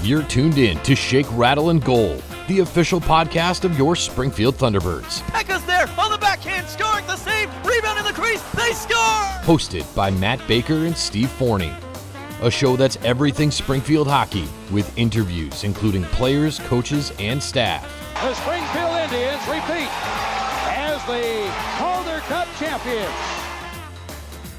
You're tuned in to Shake, Rattle, and Goal, the official podcast of your Springfield Thunderbirds. Echo's there on the backhand, scoring the save, rebound in the crease, they score! Hosted by Matt Baker and Steve Forney. A show that's everything Springfield hockey, with interviews including players, coaches, and staff. The Springfield Indians repeat as the Calder Cup champions.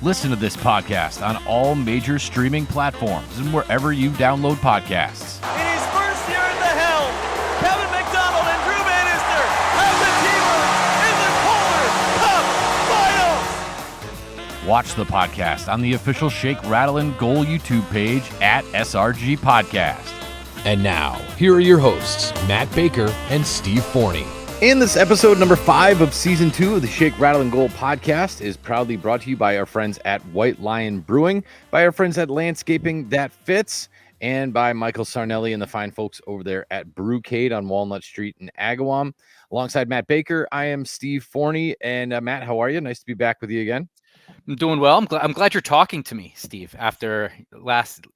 Listen to this podcast on all major streaming platforms and wherever you download podcasts. In his first year at the helm, Kevin McDonald and Drew Bannister have the Teamers in the Calder Cup Finals. Watch the podcast on the official Shake, Rattle, and Goal YouTube page at SRG Podcast. And now, here are your hosts, Matt Baker and Steve Forney. And this episode number 5 of season 2 of the Shake, Rattle, and Goal podcast is proudly brought to you by our friends at White Lion Brewing, by our friends at Landscaping That Fits, and by Michael Sarnelli and the fine folks over there at Brewcade on Walnut Street in Agawam. Alongside Matt Baker, I am Steve Forney. And Matt, how are you? Nice to be back with you again. I'm doing well. I'm glad you're talking to me, Steve, after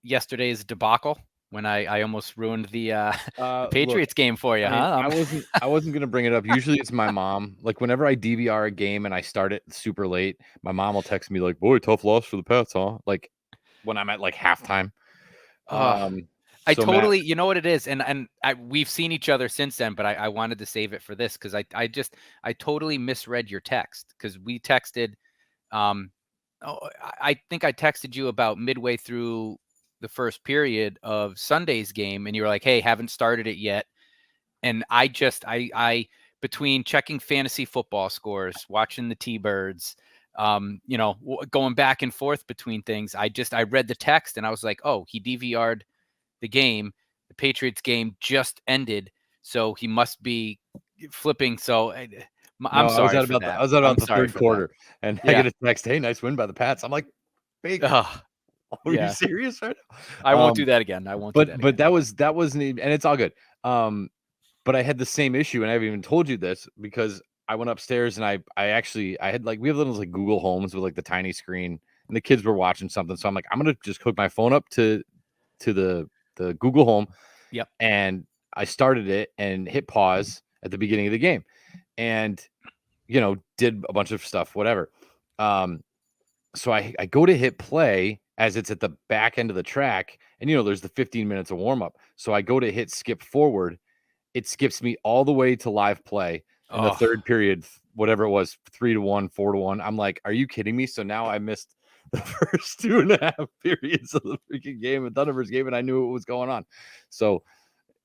yesterday's debacle when I almost ruined the Patriots game for you. I wasn't gonna bring it up. Usually it's my mom. Like whenever I DVR a game and I start it super late, my mom will text me like, "Boy, tough loss for the Pats, huh?" Like when I'm at like halftime. I totally, Matt, you know what it is, and we've seen each other since then, but I wanted to save it for this because I totally misread your text because we texted. I think I texted you about midway through the first period of Sunday's game, and you were like, "Hey, haven't started it yet." And I between checking fantasy football scores, watching the T-Birds, going back and forth between things, I read the text and I was like, "Oh, he DVR'd the game. The Patriots game just ended, so he must be flipping." So I'm sorry. I was about the third quarter, and I get a text, "Hey, nice win by the Pats." I'm like, "Baker, are you serious right now?" I won't do that again. But that wasn't even, and it's all good. But I had the same issue, and I haven't even told you this because I went upstairs and I had like, we have little like Google Homes with like the tiny screen, and the kids were watching something, so I'm like, I'm gonna just hook my phone up to the Google Home. Yep. And I started it and hit pause at the beginning of the game, and did a bunch of stuff, whatever. So I go to hit play as it's at the back end of the track, and there's the 15 minutes of warm up. So I go to hit skip forward. It skips me all the way to live play in the third period, whatever it was, 3-1, 4-1. I'm like, are you kidding me? So now I missed the first 2.5 periods of the freaking game, the Thunderbirds game, and I knew what was going on. So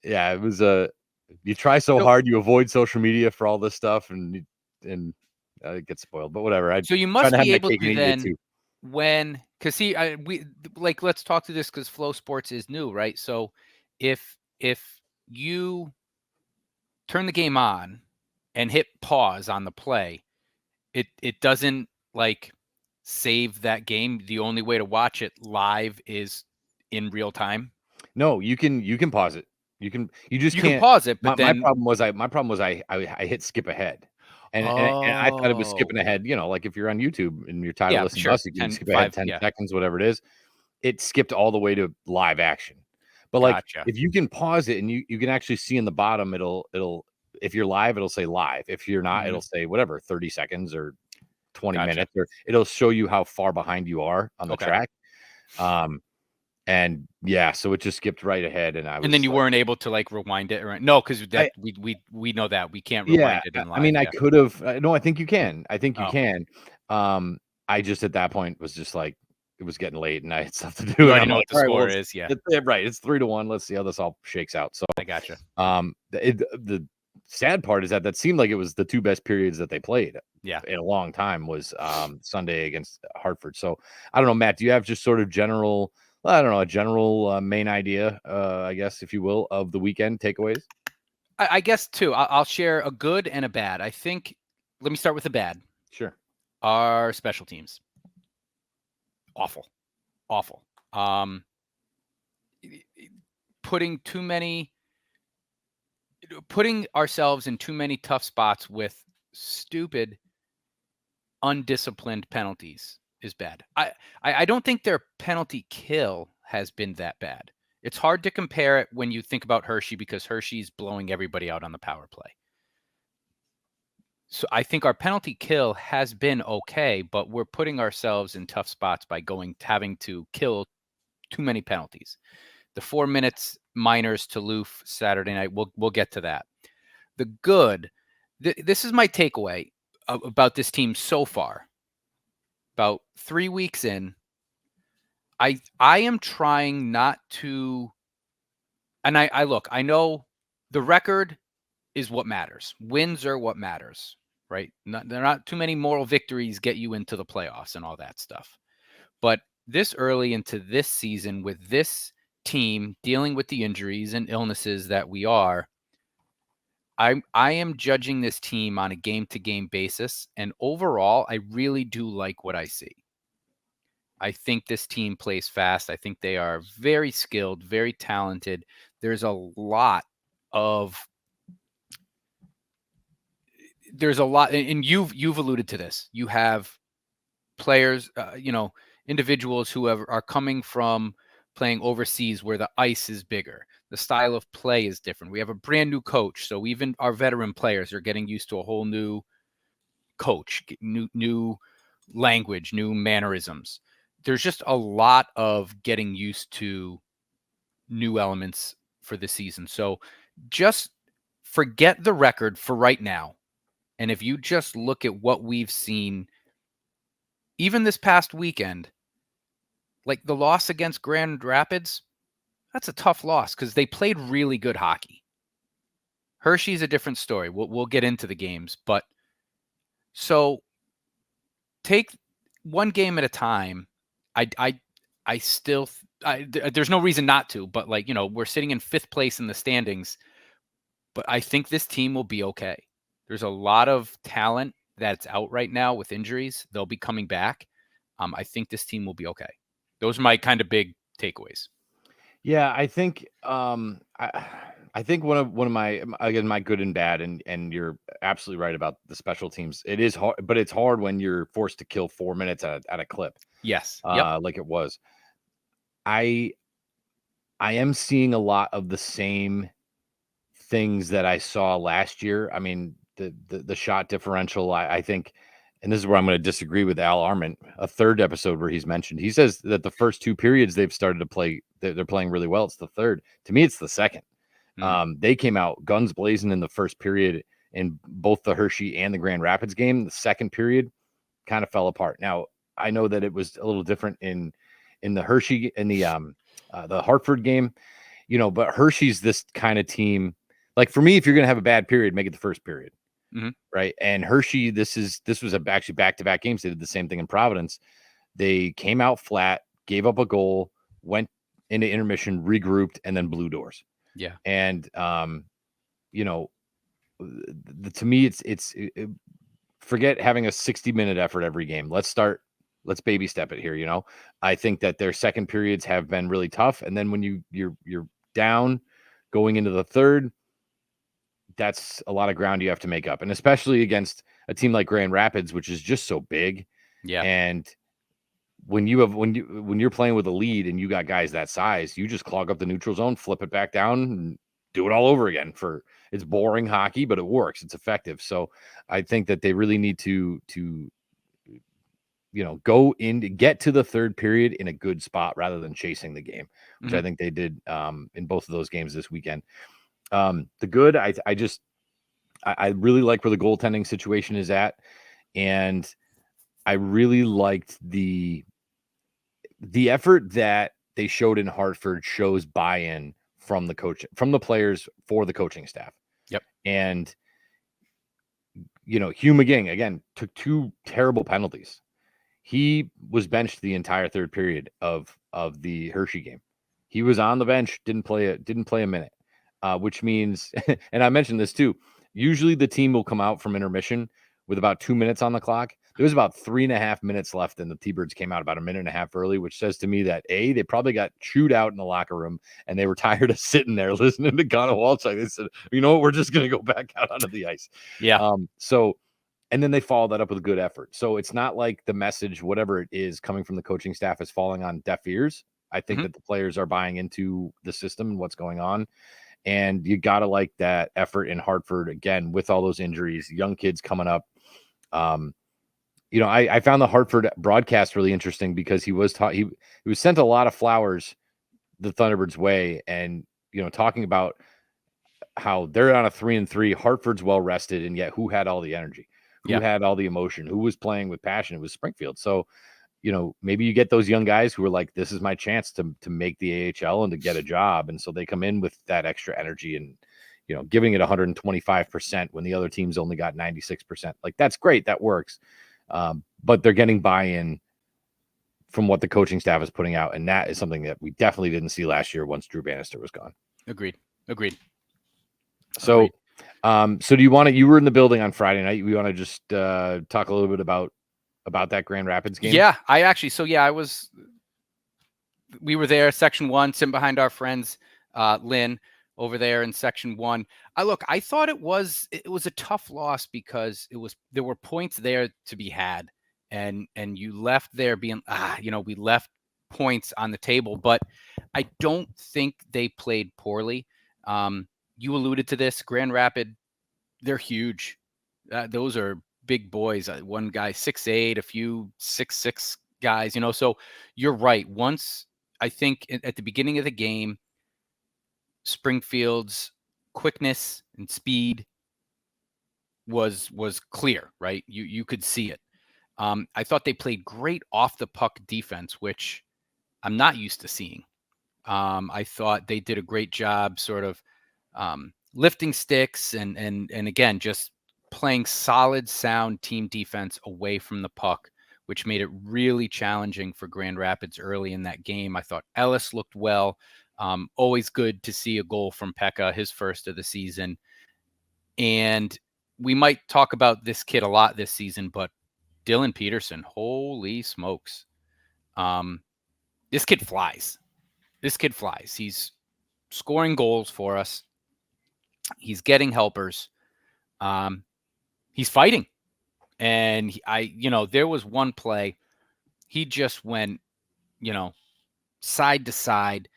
yeah, it was you try so hard, you avoid social media for all this stuff, and it gets spoiled, but whatever. So you must be able to then, because let's talk to this because Flow Sports is new, right? So if you turn the game on and hit pause on the play, it doesn't like save that game. The only way to watch it live is in real time. No, you can pause it. You can't pause it. But my problem was I hit skip ahead. And I thought it was skipping ahead, like if you're on YouTube and you're tired of listening to us, you can skip ahead 10 seconds, whatever it is. It skipped all the way to live action. But if you can pause it and you can actually see in the bottom, it'll if you're live, it'll say live. If you're not, it'll say whatever, 30 seconds or 20 minutes, or it'll show you how far behind you are on the track. And so it just skipped right ahead, and then you weren't able to like rewind it, or no, because we know that we can't rewind it in live. I mean, I could have. No, I think you can. You can. I just at that point was just like, it was getting late, and I had stuff to do. You already know what the score is. Yeah, right. It's 3-1. Let's see how this all shakes out. So I gotcha. The sad part is that seemed like it was the two best periods that they played. Yeah, in a long time was Sunday against Hartford. So I don't know, Matt. Do you have just sort of general? I don't know, a general main idea, I guess, if you will, of the weekend takeaways? I guess, too. I'll share a good and a bad. I think, let me start with the bad. Sure. Our special teams. Awful. Putting ourselves in too many tough spots with stupid, undisciplined penalties is bad. I don't think their penalty kill has been that bad. It's hard to compare it when you think about Hershey because Hershey's blowing everybody out on the power play. So I think our penalty kill has been okay, but we're putting ourselves in tough spots by having to kill too many penalties. The 4 minutes minors to Loof Saturday night, we'll get to that. The good, this is my takeaway about this team so far. About 3 weeks in, I am trying not to, and I know the record is what matters. Wins are what matters, right? There are not too many moral victories get you into the playoffs and all that stuff. But this early into this season with this team dealing with the injuries and illnesses that we are, I am judging this team on a game-to-game basis. And overall, I really do like what I see. I think this team plays fast. I think they are very skilled, very talented. There's a lot, and you've alluded to this. You have players, individuals who are coming from playing overseas where the ice is bigger. The style of play is different. We have a brand new coach. So even our veteran players are getting used to a whole new coach, new language, new mannerisms. There's just a lot of getting used to new elements for the season. So just forget the record for right now. And if you just look at what we've seen, even this past weekend, like the loss against Grand Rapids, that's a tough loss because they played really good hockey. Hershey's a different story. We'll get into the games, but so take one game at a time. There's no reason not to, but we're sitting in 5th place in the standings, but I think this team will be okay. There's a lot of talent that's out right now with injuries. They'll be coming back. I think this team will be okay. Those are my kind of big takeaways. Yeah, I think I think one of my, again, my good and bad, and you're absolutely right about the special teams. It is hard, but it's hard when you're forced to kill 4 minutes at a clip. Yes. Yep. Like it was. I am seeing a lot of the same things that I saw last year. I mean, the shot differential, I think, and this is where I'm going to disagree with Al Arment, a third episode where he's mentioned. He says that the first 2 periods they've started to play, they're playing really well. It's the third. To me, it's the second. They came out guns blazing in the first period in both the Hershey and the Grand Rapids game. The second period kind of fell apart. Now, I know that it was a little different in the Hershey, in the Hartford game, but Hershey's this kind of team. Like, for me, if you're going to have a bad period, make it the first period. Mm-hmm. Right. And Hershey, this was actually back-to-back games. They did the same thing in Providence. They came out flat, gave up a goal, went into intermission, regrouped, and then blew doors. Yeah. And, to me, it's forget having a 60-minute effort every game. Let's baby step it here. I think that their second periods have been really tough. And then when you're down going into the third, that's a lot of ground you have to make up. And especially against a team like Grand Rapids, which is just so big. Yeah. And when you're playing with a lead and you got guys that size, you just clog up the neutral zone, flip it back down, and do it all over again. It's boring hockey, but it works. It's effective. So I think that they really need to go in to get to the third period in a good spot rather than chasing the game, which I think they did in both of those games this weekend. The good, I really like where the goaltending situation is at. And I really liked the effort that they showed in Hartford shows buy-in from the coach, from the players, for the coaching staff. Yep. And, Hugh McGing, again, took 2 terrible penalties. He was benched the entire third period of the Hershey game. He was on the bench, didn't play a minute, which means, and I mentioned this too, usually the team will come out from intermission with about 2 minutes on the clock. There was about 3.5 minutes left, and the T-Birds came out about a minute and a half early, which says to me that they probably got chewed out in the locker room, and they were tired of sitting there listening to Connor Walchuk. They said, we're just going to go back out onto the ice. Yeah. And then they followed that up with a good effort. So it's not like the message, whatever it is, coming from the coaching staff is falling on deaf ears. I think that the players are buying into the system and what's going on. And you got to like that effort in Hartford again, with all those injuries, young kids coming up. I found the Hartford broadcast really interesting because he was sent a lot of flowers the Thunderbirds way, and talking about how they're on a 3-3. Hartford's well rested, and yet who had all the energy, who had all the emotion, who was playing with passion? It was Springfield. So maybe you get those young guys who are like, this is my chance to make the AHL and to get a job, and so they come in with that extra energy and giving it 125% when the other team's only got 96%. Like, that's great, that works. But they're getting buy-in from what the coaching staff is putting out, and that is something that we definitely didn't see last year once Drew Bannister was gone. Agreed. So, so do you want to? You were in the building on Friday night. We want to just talk a little bit about that Grand Rapids game. Yeah, we were there, section 1, sitting behind our friends, Lynn, over there in section 1. I thought it was a tough loss because there were points there to be had, and you left there being we left points on the table, but I don't think they played poorly. You alluded to this, Grand Rapid, they're huge. Those are big boys. One guy 6'8", a few 6'6" guys, so you're right. Once, I think at the beginning of the game, Springfield's quickness and speed was clear, right? You could see it. I thought they played great off the puck defense, which I'm not used to seeing. I thought they did a great job sort of lifting sticks and again, just playing solid, sound team defense away from the puck, which made it really challenging for Grand Rapids early in that game. I thought Ellis looked well. Always good to see a goal from Pekka, his first of the season. And we might talk about this kid a lot this season, but Dylan Peterson, holy smokes. This kid flies. He's scoring goals for us. He's getting helpers. He's fighting. And there was one play, he just went, side to side,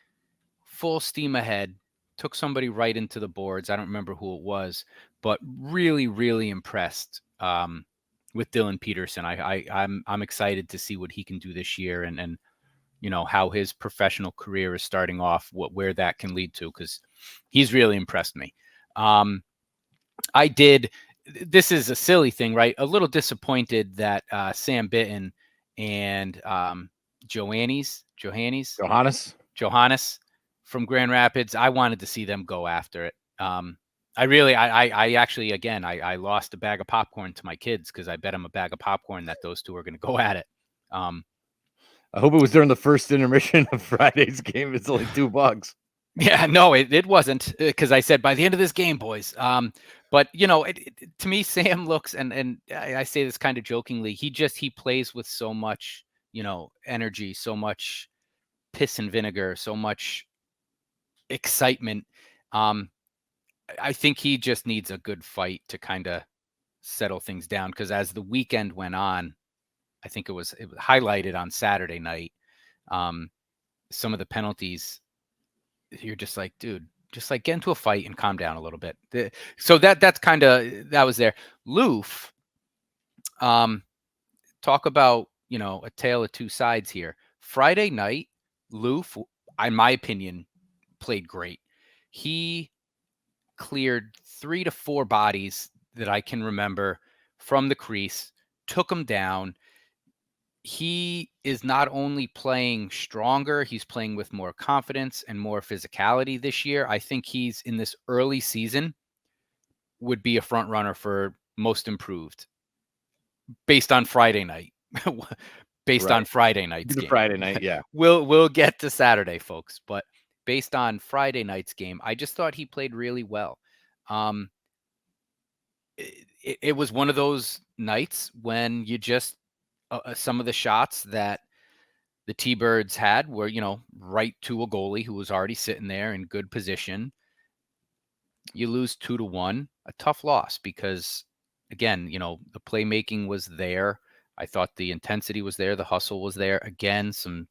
full steam ahead, took somebody right into the boards. I don't remember who it was, but really, really impressed with Dylan Peterson. I'm excited to see what he can do this year and how his professional career is starting off, where that can lead to, because he's really impressed me. This is a silly thing, right? A little disappointed that Sam Bitton and Johannes from Grand Rapids, I wanted to see them go after it. I actually, again, I lost a bag of popcorn to my kids because I bet them a bag of popcorn that those two are going to go at it. I hope it was during the first intermission of Friday's game. It's only $2. Yeah, no, it wasn't, because I said by the end of this game, boys. But to me, Sam looks, and I say this kind of jokingly, he plays with so much, energy, so much piss and vinegar, so much excitement. I think he just needs a good fight to kind of settle things down, because as the weekend went on, I think it was highlighted on Saturday night. Some of the penalties, you're just like, dude, just like get into a fight and calm down a little bit. So that was there. Loof, talk about, a tale of two sides here. Friday night, Loof, in my opinion, played great. He cleared 3 to 4 bodies that I can remember from the crease, took them down. He is not only playing stronger, he's playing with more confidence and more physicality this year. I think he's, in this early season, would be a front runner for most improved based on Friday night. On Friday night's game. Friday night, yeah. We'll get to Saturday, folks, but based on Friday night's game, I just thought he played really well. It was one of those nights when you just some of the shots that the T-Birds had were, right to a goalie who was already sitting there in good position. You lose 2-1, a tough loss, because again, the playmaking was there. I thought the intensity was there. The hustle was there. Again, some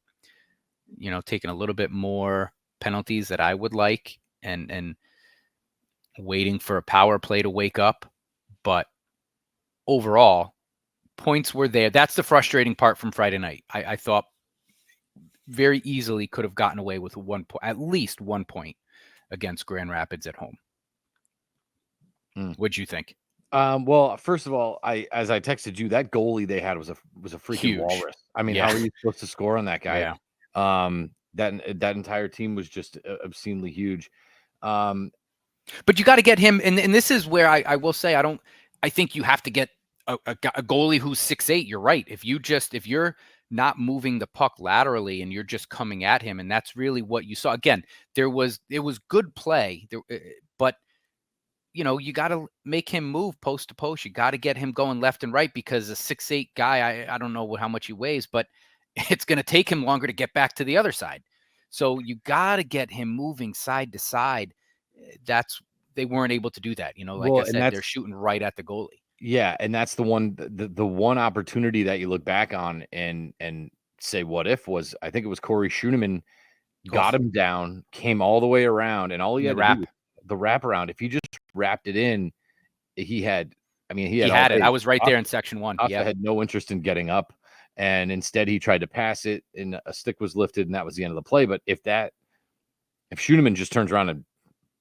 taking a little bit more penalties that I would like and waiting for a power play to wake up. But overall, points were there. That's the frustrating part from Friday night. I thought very easily could have gotten away with at least 1 point against Grand Rapids at home. What'd you think? Well, first of all, as I texted you, that goalie they had was a freaking Huge. walrus. I mean, Yeah. how are you supposed to score on that guy? Yeah. That entire team was just obscenely huge. But you got to get him, and this is where I will say I think you have to get a goalie who's 6'8". You're right. If you're not moving the puck laterally and you're just coming at him, and that's really what you saw. Again, it was good play, but you got to make him move post to post. You got to get him going left and right, because a 6'8" guy, I don't know how much he weighs, but it's going to take him longer to get back to the other side. So you got to get him moving side to side. They weren't able to do that. Like I said, they're shooting right at the goalie. Yeah, and that's the one opportunity that you look back on and say what if was, I think it was Corey Schooneman got him down, came all the way around, and all he had to do, the wraparound. If he just wrapped it in, he had it. I was right there in section 1. Yeah, had no interest in getting up, and instead he tried to pass it, and a stick was lifted, and that was the end of the play. But if Schooneman just turns around and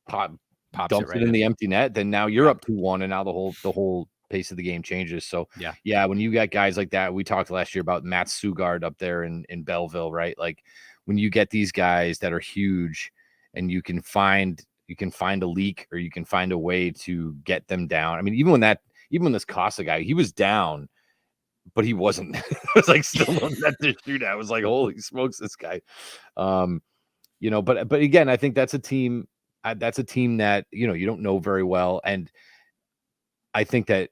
dumps it in the empty net, then now you're up 2-1, and now the whole pace of the game changes. So yeah, when you got guys like that, we talked last year about Matt Sugard up there in Belleville, right? Like when you get these guys that are huge, and you can find a leak, or you can find a way to get them down. I mean, even when this Costa guy, he was down, but he wasn't. It was like still on net to shoot at. I was like, holy smokes, this guy. But again, I think that's a team. That's a team that you don't know very well, and I think that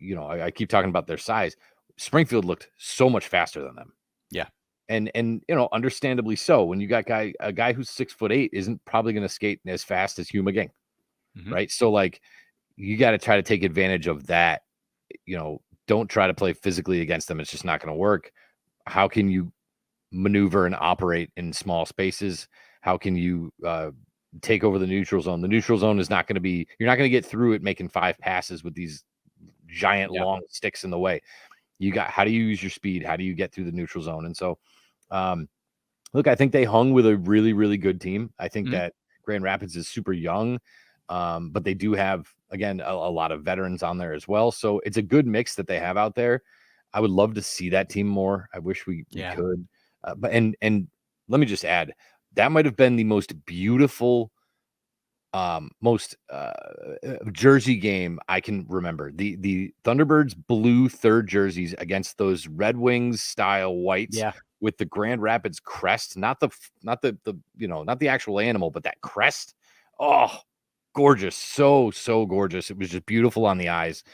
I keep talking about their size. Springfield looked so much faster than them. Yeah. And understandably so. When you got a guy who's 6'8" isn't probably going to skate as fast as Hugh McGing, right? So like, you got to try to take advantage of that. Don't try to play physically against them. It's just not going to work. How can you maneuver and operate in small spaces? How can you take over the neutral zone? The neutral zone is not going to be. You're not going to get through it making 5 passes with these giant long sticks in the way. How do you use your speed? How do you get through the neutral zone? And so, look, I think they hung with a really, really good team. I think that Grand Rapids is super young, but they do have, again, a lot of veterans on there as well. So it's a good mix that they have out there. I would love to see that team more. I wish we could. But let me just add, that might have been the most beautiful, most jersey game I can remember. The Thunderbirds blue third jerseys against those Red Wings style whites with the Grand Rapids crest, not the actual animal, but that crest. Oh, gorgeous. So gorgeous. It was just beautiful on the eyes.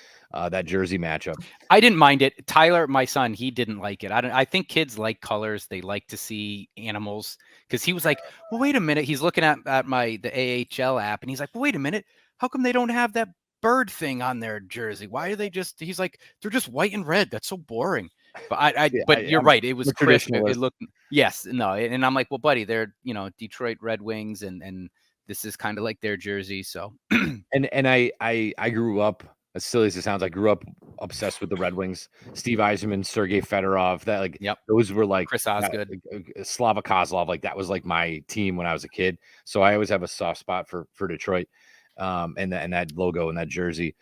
That jersey matchup. I didn't mind it. Tyler, my son, he didn't like it. I think kids like colors. They like to see animals, because he was like, well, wait a minute. He's looking at the AHL app, and he's like, well, wait a minute. How come they don't have that bird thing on their jersey? Why are they he's like, they're just white and red. That's so boring. But but you're right. It was crisp. It looked, and I'm like, well, buddy, they're, Detroit Red Wings, and this is kind of like their jersey. So, and I grew up, as silly as it sounds, I grew up obsessed with the Red Wings. Steve Yzerman, Sergei Fedorov, those were like Chris Osgood, Slava Kozlov. Like that was like my team when I was a kid. So I always have a soft spot for Detroit, and that logo and that jersey.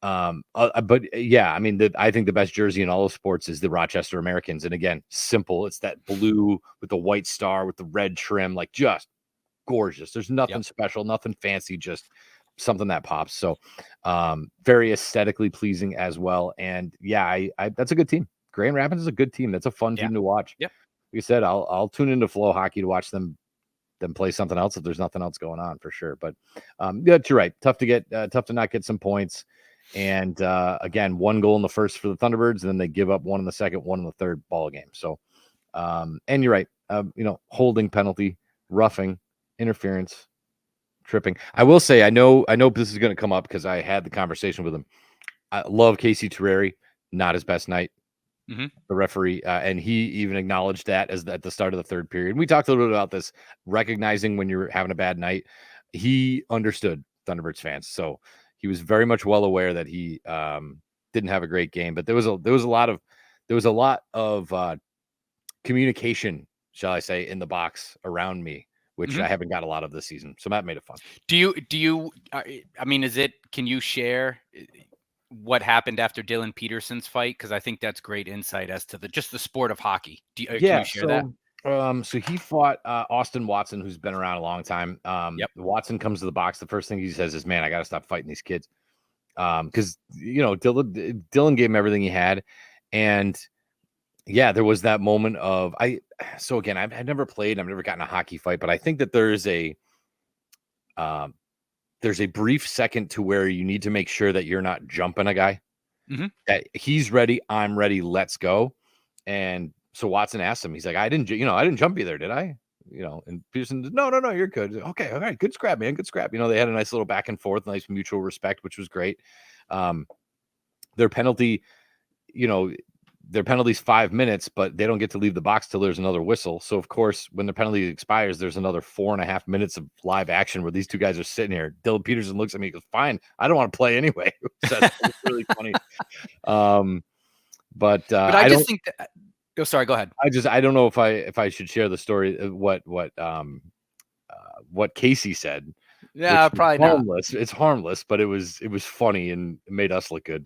But yeah, I mean, I think the best jersey in all of sports is the Rochester Americans. And again, simple. It's that blue with the white star with the red trim, like just gorgeous. There's nothing special, nothing fancy, just something that pops. So very aesthetically pleasing as well. And yeah, I that's a good team. Grand Rapids is a good team. That's a fun team to watch. Yep. Like I said, I'll tune into Flow Hockey to watch them play something else if there's nothing else going on, for sure. But yeah, you're right. Tough to not get some points. And again, 1 goal in the first for the Thunderbirds, and then they give up 1 in the second, 1 in the third ball game. So and you're right. Holding, penalty, roughing, interference, tripping. I will say, I know this is going to come up because I had the conversation with him. I love Casey Terreri. Not his best night. the referee, and he even acknowledged that at the start of the third period. We talked a little bit about this, recognizing when you're having a bad night. He understood Thunderbirds fans, so he was very much well aware that he didn't have a great game. But there was a lot of communication, shall I say, in the box around me, which I haven't got a lot of this season. So that made it fun. Do you? I mean, can you share what happened after Dylan Peterson's fight? Because I think that's great insight as to the sport of hockey. Can you share that? So he fought Austin Watson, who's been around a long time. Watson comes to the box. The first thing he says is, "Man, I got to stop fighting these kids," because Dylan gave him everything he had, and there was that moment of So again, I've never played. I've never gotten a hockey fight, but I think that there's a brief second to where you need to make sure that you're not jumping a guy. That he's ready, I'm ready, let's go. And so Watson asked him, he's like, I didn't jump you there, did I? And Peterson, no, you're good. Okay, all right, good scrap, man, good scrap. They had a nice little back and forth, nice mutual respect, which was great. Their penalty's 5 minutes, but they don't get to leave the box till there's another whistle. So of course, when the penalty expires, there's another 4.5 minutes of live action where these two guys are sitting here. Dylan Peterson looks at me and goes, "Fine, I don't want to play anyway." So it's really funny. But I just think that. Oh, sorry. Go ahead. I don't know if I should share the story of what Casey said. Yeah, probably harmless. Not. It's harmless, but it was funny and it made us look good.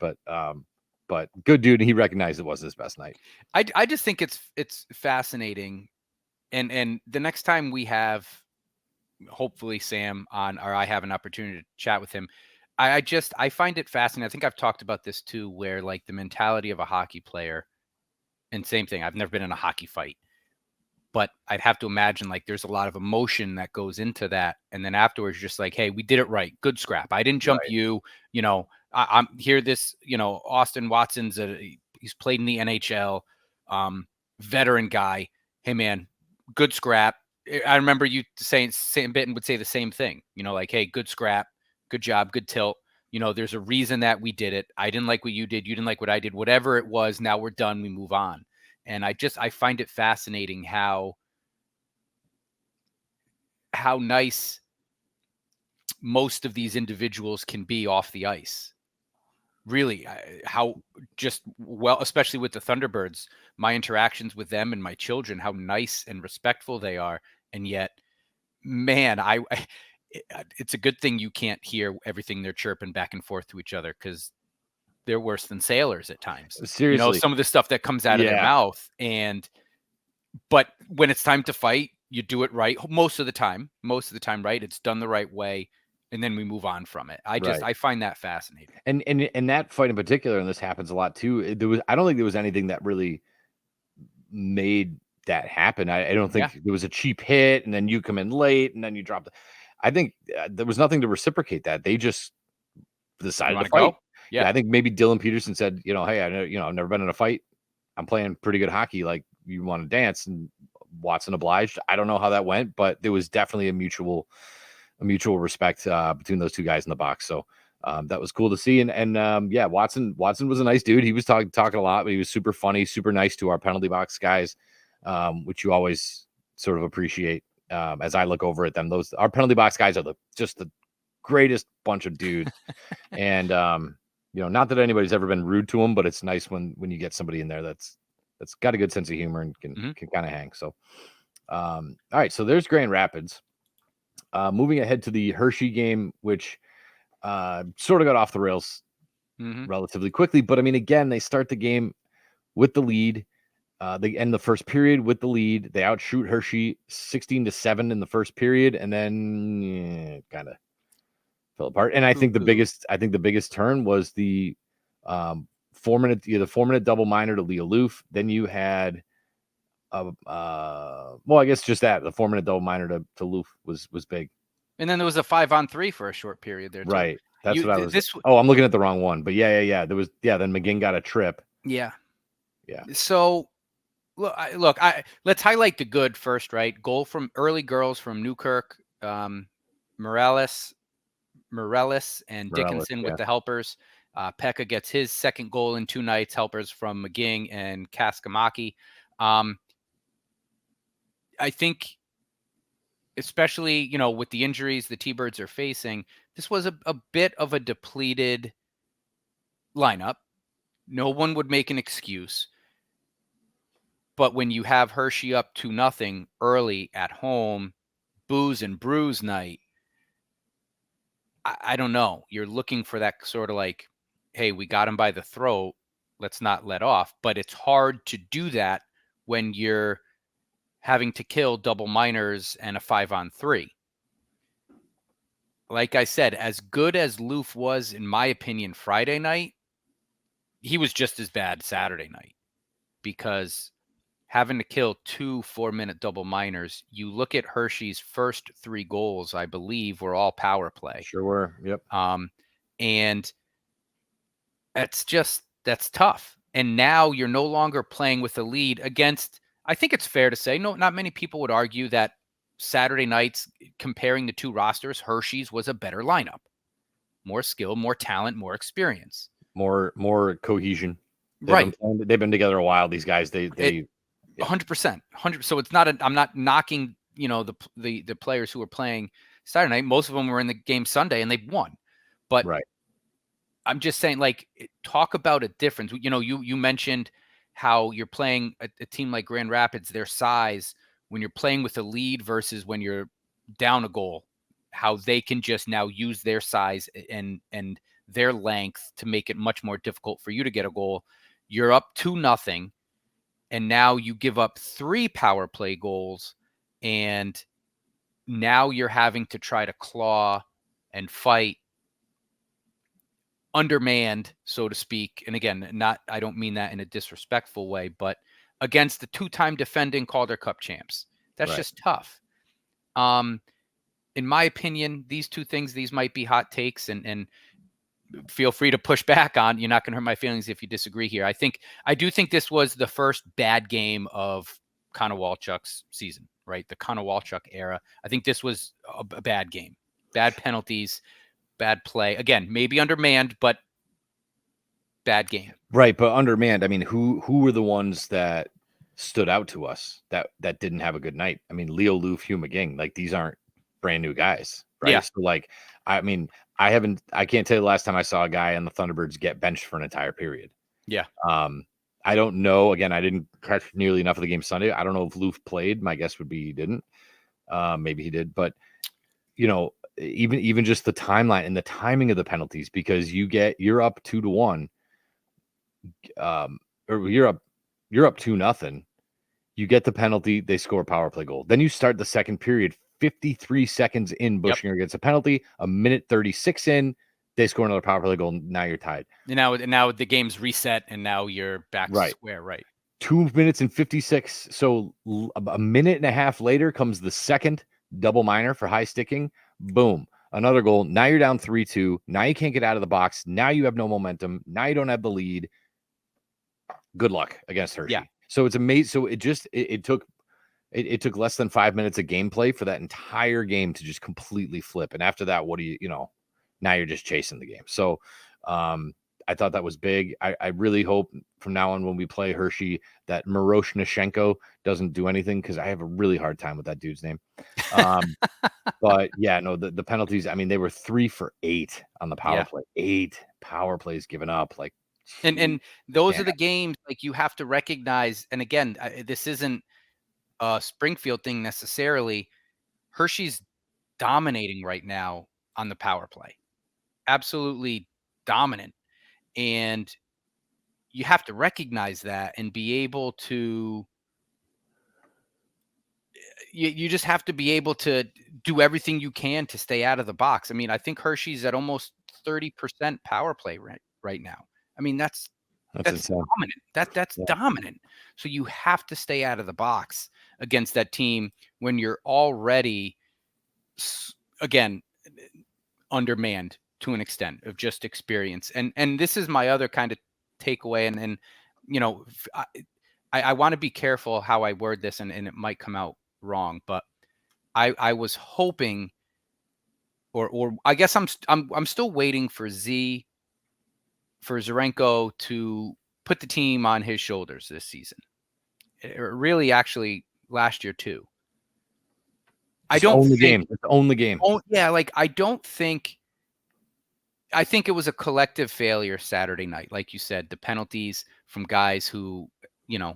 But good dude, and he recognized it wasn't his best night. I just think it's fascinating, and the next time we have, hopefully Sam on, or I have an opportunity to chat with him, I find it fascinating. I think I've talked about this too, where like the mentality of a hockey player, and same thing. I've never been in a hockey fight, but I'd have to imagine like there's a lot of emotion that goes into that, and then afterwards, you're just like, hey, we did it right, good scrap. I didn't jump you. I'm here. This, Austin Watson's he's played in the NHL, veteran guy. Hey man, good scrap. I remember you saying Sam Bitten would say the same thing. Like, hey, good scrap, good job, good tilt. There's a reason that we did it. I didn't like what you did. You didn't like what I did. Whatever it was, now we're done. We move on. And I find it fascinating how nice most of these individuals can be off the ice. Really, how just well, especially with the Thunderbirds, my interactions with them and my children, how nice and respectful they are. And yet, man, it's a good thing you can't hear everything they're chirping back and forth to each other, because they're worse than sailors at times. Seriously, some of the stuff that comes out of their mouth. But when it's time to fight, you do it right. Most of the time, right? It's done the right way. And then we move on from it. I find that fascinating. And that fight in particular, and this happens a lot too. I don't think there was anything that really made that happen. I don't think there was a cheap hit, and then you come in late, and then you drop. I think there was nothing to reciprocate that. They just decided to fight. Go? Yeah, I think maybe Dylan Peterson said, hey, I know, I've never been in a fight. I'm playing pretty good hockey. Like, you want to dance? And Watson obliged. I don't know how that went, but there was definitely a mutual respect between those two guys in the box. So that was cool to see. And Watson was a nice dude. He was talking a lot, but he was super funny, super nice to our penalty box guys, which you always sort of appreciate. As I look over at them, our penalty box guys are just the greatest bunch of dudes. And not that anybody's ever been rude to them, but it's nice when you get somebody in there that's got a good sense of humor and can kind of hang. So all right, so there's Grand Rapids. Moving ahead to the Hershey game, which sort of got off the rails relatively quickly. But I mean, again, they start the game with the lead. They end the first period with the lead. They outshoot Hershey 16-7 in the first period, and then kind of fell apart. And I think the biggest turn was the 4-minute double minor to Leo Loof. Then you had I guess just that the 4-minute double minor to Loof was big. And then there was a 5-on-3 for a short period there too. Right. That's what I was. I'm looking at the wrong one, but yeah. There was then McGinn got a trip. Yeah. So look, let's highlight the good first, right? Goal from early girls from Newkirk, Morales and Dickinson with the helpers. Pekka gets his second goal in 2 nights, helpers from McGing and Kaskamaki. I think, especially, with the injuries the T-Birds are facing, this was a bit of a depleted lineup. No one would make an excuse. But when you have Hershey up 2-0 early at home, booze and brews night, I don't know. You're looking for that sort of like, hey, we got him by the throat. Let's not let off. But it's hard to do that when you're having to kill double minors and a 5-on-3. Like I said, as good as Loof was, in my opinion, Friday night, he was just as bad Saturday night, because having to kill 2 4-minute double minors, you look at Hershey's first 3 goals, I believe, were all power play. Sure were. Yep. And that's tough. And now you're no longer playing with a lead against, I think it's fair to say, not many people would argue that Saturday nights, comparing the 2 rosters, Hershey's was a better lineup. More skill, more talent, more experience. More cohesion. Right. They've been together a while. These guys, they 100%. 100. So it's not, I'm not knocking, the players who were playing Saturday night. Most of them were in the game Sunday and they won. But right. I'm just saying, like, talk about a difference. You mentioned how you're playing a team like Grand Rapids, their size, when you're playing with a lead versus when you're down a goal, how they can just now use their size and their length to make it much more difficult for you to get a goal. You're up 2-0, and now you give up 3 power play goals, and now you're having to try to claw and fight undermanned, so to speak. And again, I don't mean that in a disrespectful way, but against the 2-time defending Calder Cup champs. That's Right. just tough. In my opinion, these 2 things, these might be hot takes, and feel free to push back on. You're not going to hurt my feelings if you disagree here. I do think this was the first bad game of Konowalchuk's season, right? The Konowalchuk era. I think this was a bad game. Bad penalties, bad play. Again, maybe undermanned, but bad game. Right, but undermanned. I mean, who were the ones that stood out to us that didn't have a good night? I mean, Leo Loof, Hugh McGing, like, these aren't brand new guys, right? Yeah. So, like, I mean, I can't tell you the last time I saw a guy on the Thunderbirds get benched for an entire period. Yeah. I don't know. Again, I didn't catch nearly enough of the game Sunday. I don't know if Loof played. My guess would be he didn't. Maybe he did, but even just the timeline and the timing of the penalties, because you're up 2-1, or you're up 2-0. You get the penalty, they score a power play goal. Then you start the second period, 53 seconds in, Bushinger gets a penalty, a minute 36 in, they score another power play goal, now you're tied. And now the game's reset, and now you're back to square, right? 2 minutes and 56. So a minute and a half later comes the second double minor for high sticking. Boom. Another goal. Now you're down 3-2. Now you can't get out of the box. Now you have no momentum. Now you don't have the lead. Good luck against Hershey. Yeah. So it's amazing. So it took less than 5 minutes of gameplay for that entire game to just completely flip. And after that, what do now you're just chasing the game. So I thought that was big. I really hope from now on when we play Hershey that Miroshnichenko doesn't do anything, because I have a really hard time with that dude's name. But yeah, no, the penalties, I mean, they were 3 for 8 on the power play. 8 power plays given up. Like, and those are the games, like, you have to recognize. And again, this isn't a Springfield thing necessarily. Hershey's dominating right now on the power play. Absolutely dominant. And you have to recognize that and be able to, you just have to be able to do everything you can to stay out of the box. I mean, I think Hershey's at almost 30% power play right now. I mean, that's dominant. That's dominant. So you have to stay out of the box against that team when you're already, again, undermanned to an extent of just experience. And this is my other kind of takeaway. And I want to be careful how I word this, and it might come out wrong, but I was hoping, or I guess I'm still waiting for Z for Zerenko to put the team on his shoulders this season. Really, actually, last year too. I don't own the think, game. Just own the game. Yeah, like I think it was a collective failure Saturday night. Like you said, the penalties from guys who,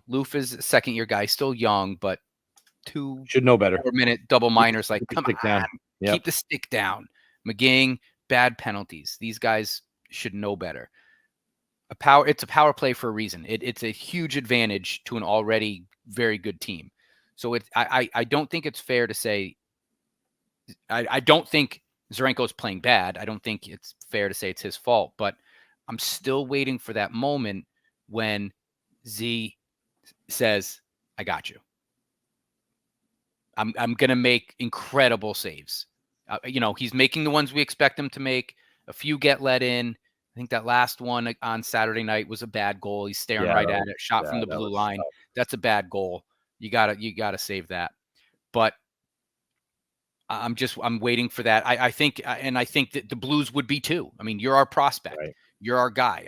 Loof is a second-year guy, still young, but two Should know better. 4-minute double minors. Like, come on, Down. Yep. keep the stick down. McGing, bad penalties. These guys should know better. It's a power play for a reason. It's a huge advantage to an already very good team. So I don't think it's fair to say. I don't think Zerenko's playing bad. I don't think it's fair to say it's his fault. But I'm still waiting for that moment when Z says, "I got you. I'm gonna make incredible saves." He's making the ones we expect him to make. A few get let in. I think that last one on Saturday night was a bad goal. He's staring right at it. Shot from the blue line. Tough. That's a bad goal. You gotta save that. But I'm waiting for that. I think that the Blues would be too. I mean, you're our prospect. Right. You're our guy.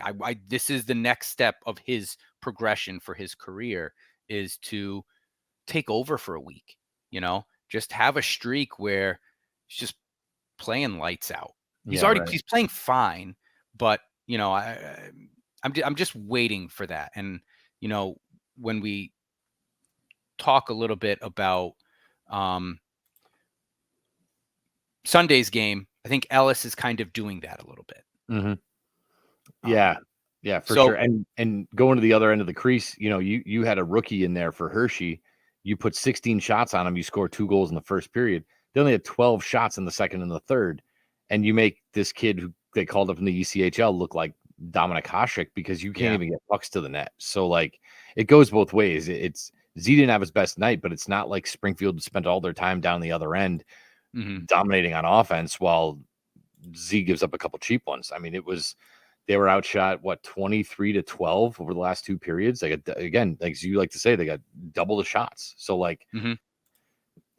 This is the next step of his progression for his career, is to take over for a week. Just have a streak where he's just playing lights out. He's playing fine, but I'm just waiting for that. And when we talk a little bit about Sunday's game, I think Ellis is kind of doing that a little bit. Mm-hmm. Yeah, for sure. And going to the other end of the crease, you had a rookie in there for Hershey. You put 16 shots on him. You scored 2 goals in the first period. They only had 12 shots in the second and the third. And you make this kid who they called up from the ECHL look like Dominic Hasek because you can't even get pucks to the net. So, like, it goes both ways. Z didn't have his best night, but it's not like Springfield spent all their time down the other end dominating on offense while Z gives up a couple cheap ones. I mean, they were outshot 23-12 over the last 2 periods. They got, again, like you like to say, they got double the shots. So like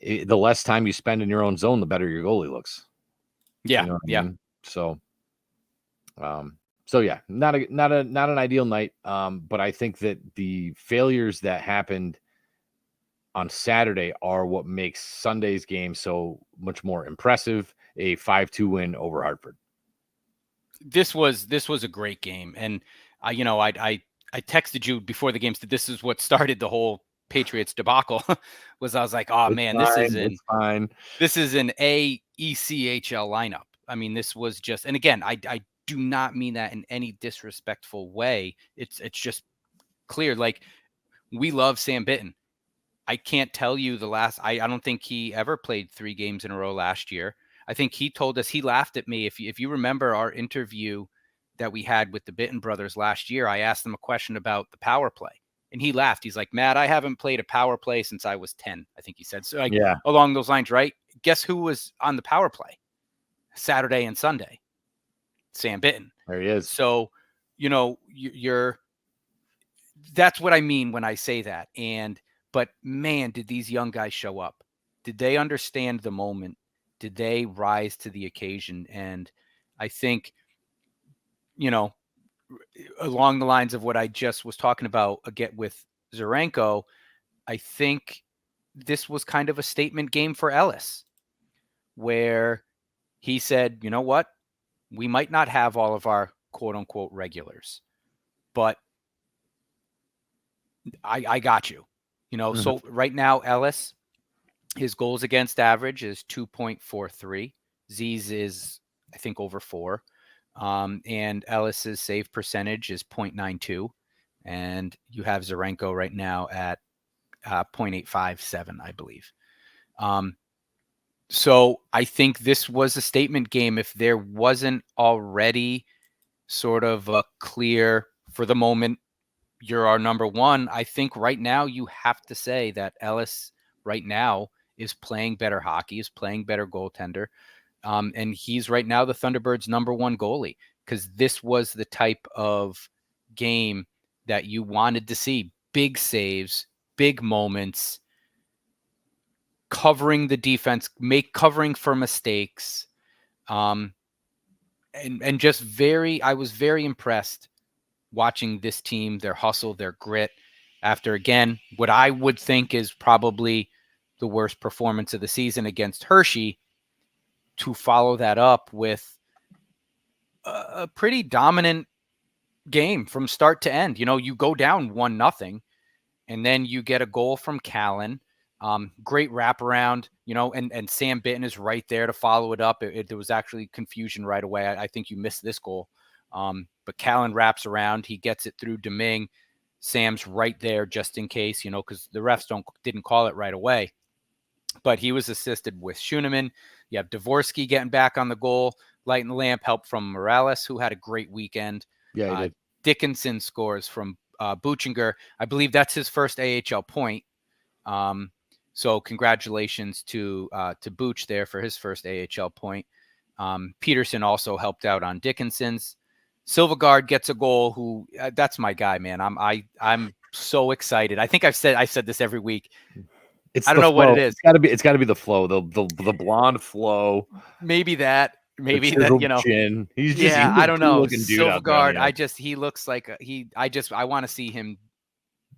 the less time you spend in your own zone, the better your goalie looks. Yeah, I mean? So yeah, not an ideal night. But I think that the failures that happened on Saturday are what makes Sunday's game so much more impressive. A 5-2 win over Hartford. This was a great game. And I texted you before the game. This is what started the whole Patriots debacle. I was like, oh man, this is an AECHL lineup. I mean, this was just, and again, I do not mean that in any disrespectful way. It's just clear. Like, we love Sam Bitten. I can't tell you I don't think he ever played 3 games in a row last year. I think he told us, he laughed at me. If you remember our interview that we had with the Bitten brothers last year, I asked them a question about the power play and he laughed. He's like, Matt, I haven't played a power play since I was 10. I think he said, so along those lines, right? Guess who was on the power play Saturday and Sunday? Sam Bitten. There he is. So, that's what I mean when I say that. But man, did these young guys show up? Did they understand the moment? Did they rise to the occasion? And I think, along the lines of what I just was talking about again with Zerenko, I think this was kind of a statement game for Ellis, where he said, you know what? We might not have all of our quote unquote regulars, but I got you. So right now, Ellis, his goals against average is 2.43. Z's is, I think, over 4. And Ellis's save percentage is 0.92. And you have Zerenko right now at 0.857, I believe. So I think this was a statement game. If there wasn't already sort of a clear, for the moment, you're our number one, I think right now you have to say that Ellis right now is playing better hockey, is playing better goaltender. And he's right now the Thunderbirds' number 1 goalie, because this was the type of game that you wanted to see. Big saves, big moments, covering the defense, covering for mistakes. and I was very impressed watching this team, their hustle, their grit, after, again, what I would think is probably the worst performance of the season against Hershey, to follow that up with a pretty dominant game from start to end. You go down 1-0, and then you get a goal from Callan. Great wraparound, and Sam Bitten is right there to follow it up. There was actually confusion right away. I think you missed this goal. But Callan wraps around. He gets it through Domingue. Sam's right there just in case, because the refs didn't call it right away. But he was assisted with Schoenemann. You have Dvorsky getting back on the goal, lighting the lamp, help from Morales, who had a great weekend. Yeah, he did. Dickinson scores from Buchinger. I believe that's his first AHL point. So congratulations to Booch there for his first AHL point. Peterson also helped out on Dickinson's. Silvegaard gets a goal. Who that's my guy, man. I'm so excited. I think I've said this every week. I don't know what it is. It's gotta be the flow, the blonde flow. Maybe that. Chin. He's I don't know. Silvegaard. He looks like I want to see him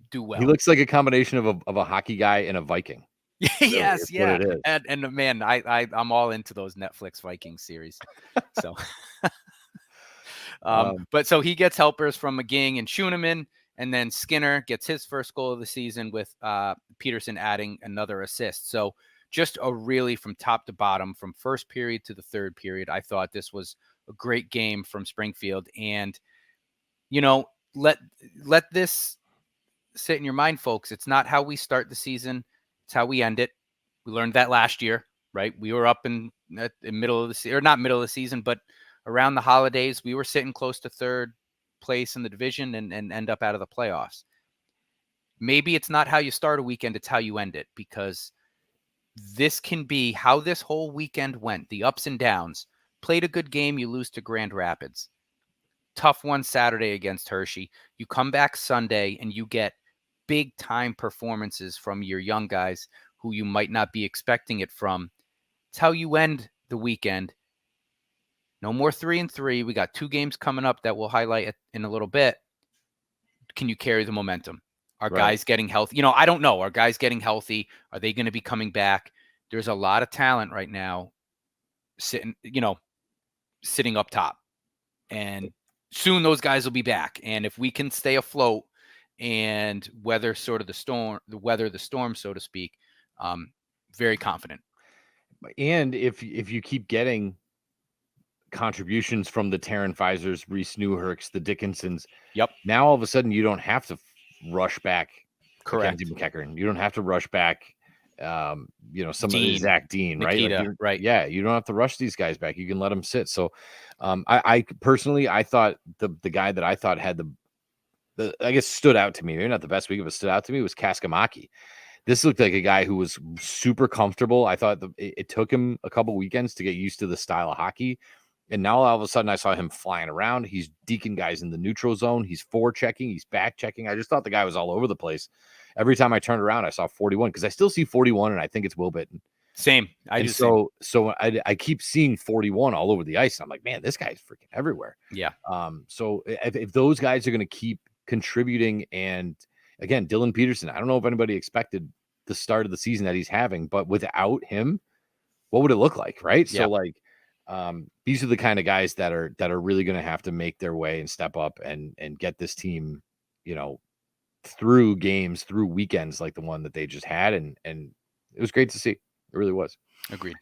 do well. He looks like a combination of a hockey guy and a Viking. Yes, yeah. What it is. And man, I'm all into those Netflix Viking series. So, but so he gets helpers from McGing and Schoenemann, and then Skinner gets his first goal of the season with Peterson adding another assist. So just a really, from top to bottom, from first period to the third period, I thought this was a great game from Springfield. And, let this sit in your mind, folks. It's not how we start the season. It's how we end it. We learned that last year, right? We were up in the middle of the season, or not middle of the season, but around the holidays, we were sitting close to third place in the division and end up out of the playoffs. Maybe it's not how you start a weekend, it's how you end it, because this can be how this whole weekend went, the ups and downs. Played a good game, you lose to Grand Rapids. Tough one Saturday against Hershey. You come back Sunday and you get big time performances from your young guys who you might not be expecting it from. It's how you end the weekend. No more 3-3. We got 2 games coming up that we'll highlight in a little bit. Can you carry the momentum? Are guys getting healthy? I don't know. Are guys getting healthy? Are they going to be coming back? There's a lot of talent right now sitting up top. And soon those guys will be back. And if we can stay afloat and weather the storm, so to speak, very confident. And if you keep getting contributions from the Taryn Feisers, Reese Newhirks, the Dickinsons, now all of a sudden you don't have to rush back. Correct. Mackenzie McEachern. You don't have to rush back. Somebody Zach Dean, Nikita, right? Yeah, you don't have to rush these guys back. You can let them sit. So, I personally, I thought the guy that I thought had the I guess stood out to me, maybe not the best week, but stood out to me was Kaskamaki. This looked like a guy who was super comfortable. I thought it took him a couple weekends to get used to the style of hockey. And now all of a sudden I saw him flying around. He's deking guys in the neutral zone. He's forechecking. He's back checking. I just thought the guy was all over the place. Every time I turned around, I saw 41 because I still see 41 and I think it's Will Bitten. Same. So I keep seeing 41 all over the ice. And I'm like, man, this guy's freaking everywhere. Yeah. So if those guys are going to keep contributing, and again, Dylan Peterson, I don't know if anybody expected the start of the season that he's having, but without him, what would it look like? Right. Yeah. So these are the kind of guys that are really going to have to make their way and step up and get this team, through games, through weekends like the one that they just had. And it was great to see. It really was. Agreed.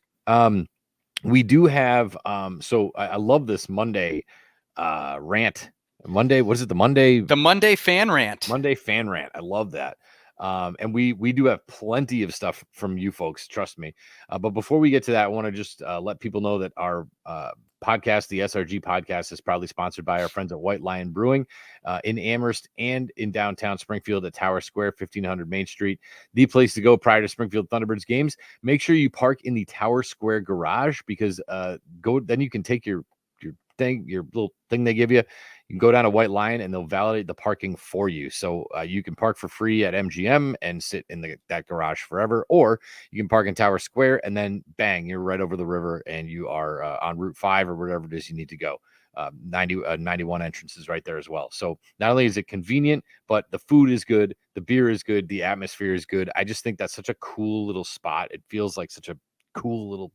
We do have, so I love this Monday rant. Monday, what is it? The Monday fan rant. Monday fan rant. I love that. And we do have plenty of stuff from you folks, trust me. But before we get to that, I want to just let people know that our podcast, the SRG podcast, is proudly sponsored by our friends at White Lion Brewing in Amherst and in downtown Springfield at Tower Square, 1500 Main Street. The place to go prior to Springfield Thunderbirds games. Make sure you park in the Tower Square garage, because then you can take your little thing they give you. You can go down to White Lion and they'll validate the parking for you. So you can park for free at MGM and sit in that garage forever, or you can park in Tower Square and then bang, you're right over the river and you are on Route 5 or wherever it is you need to go. 91 entrances right there as well. So not only is it convenient, but the food is good, the beer is good, the atmosphere is good. I just think that's such a cool little spot. It feels like such a cool little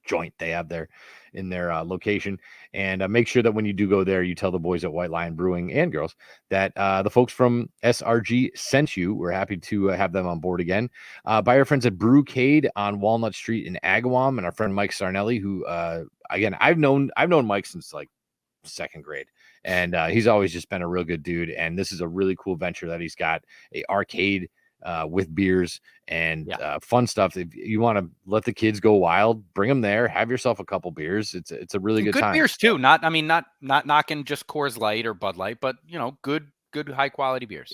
joint they have there in their location. And make sure that when you do go there, you tell the boys at White Lion Brewing and girls that the folks from SRG sent you. We're happy to have them on board again. By our friends at Brewcade on Walnut Street in Agawam, and our friend Mike Sarnelli, who again I've known Mike since like second grade, and he's always just been a real good dude. And this is a really cool venture that he's got, a arcade with beers and fun stuff. If you want to let the kids go wild, bring them there, have yourself a couple beers. It's a really good time. Beers too. Not knocking just Coors Light or Bud Light, but good high quality beers.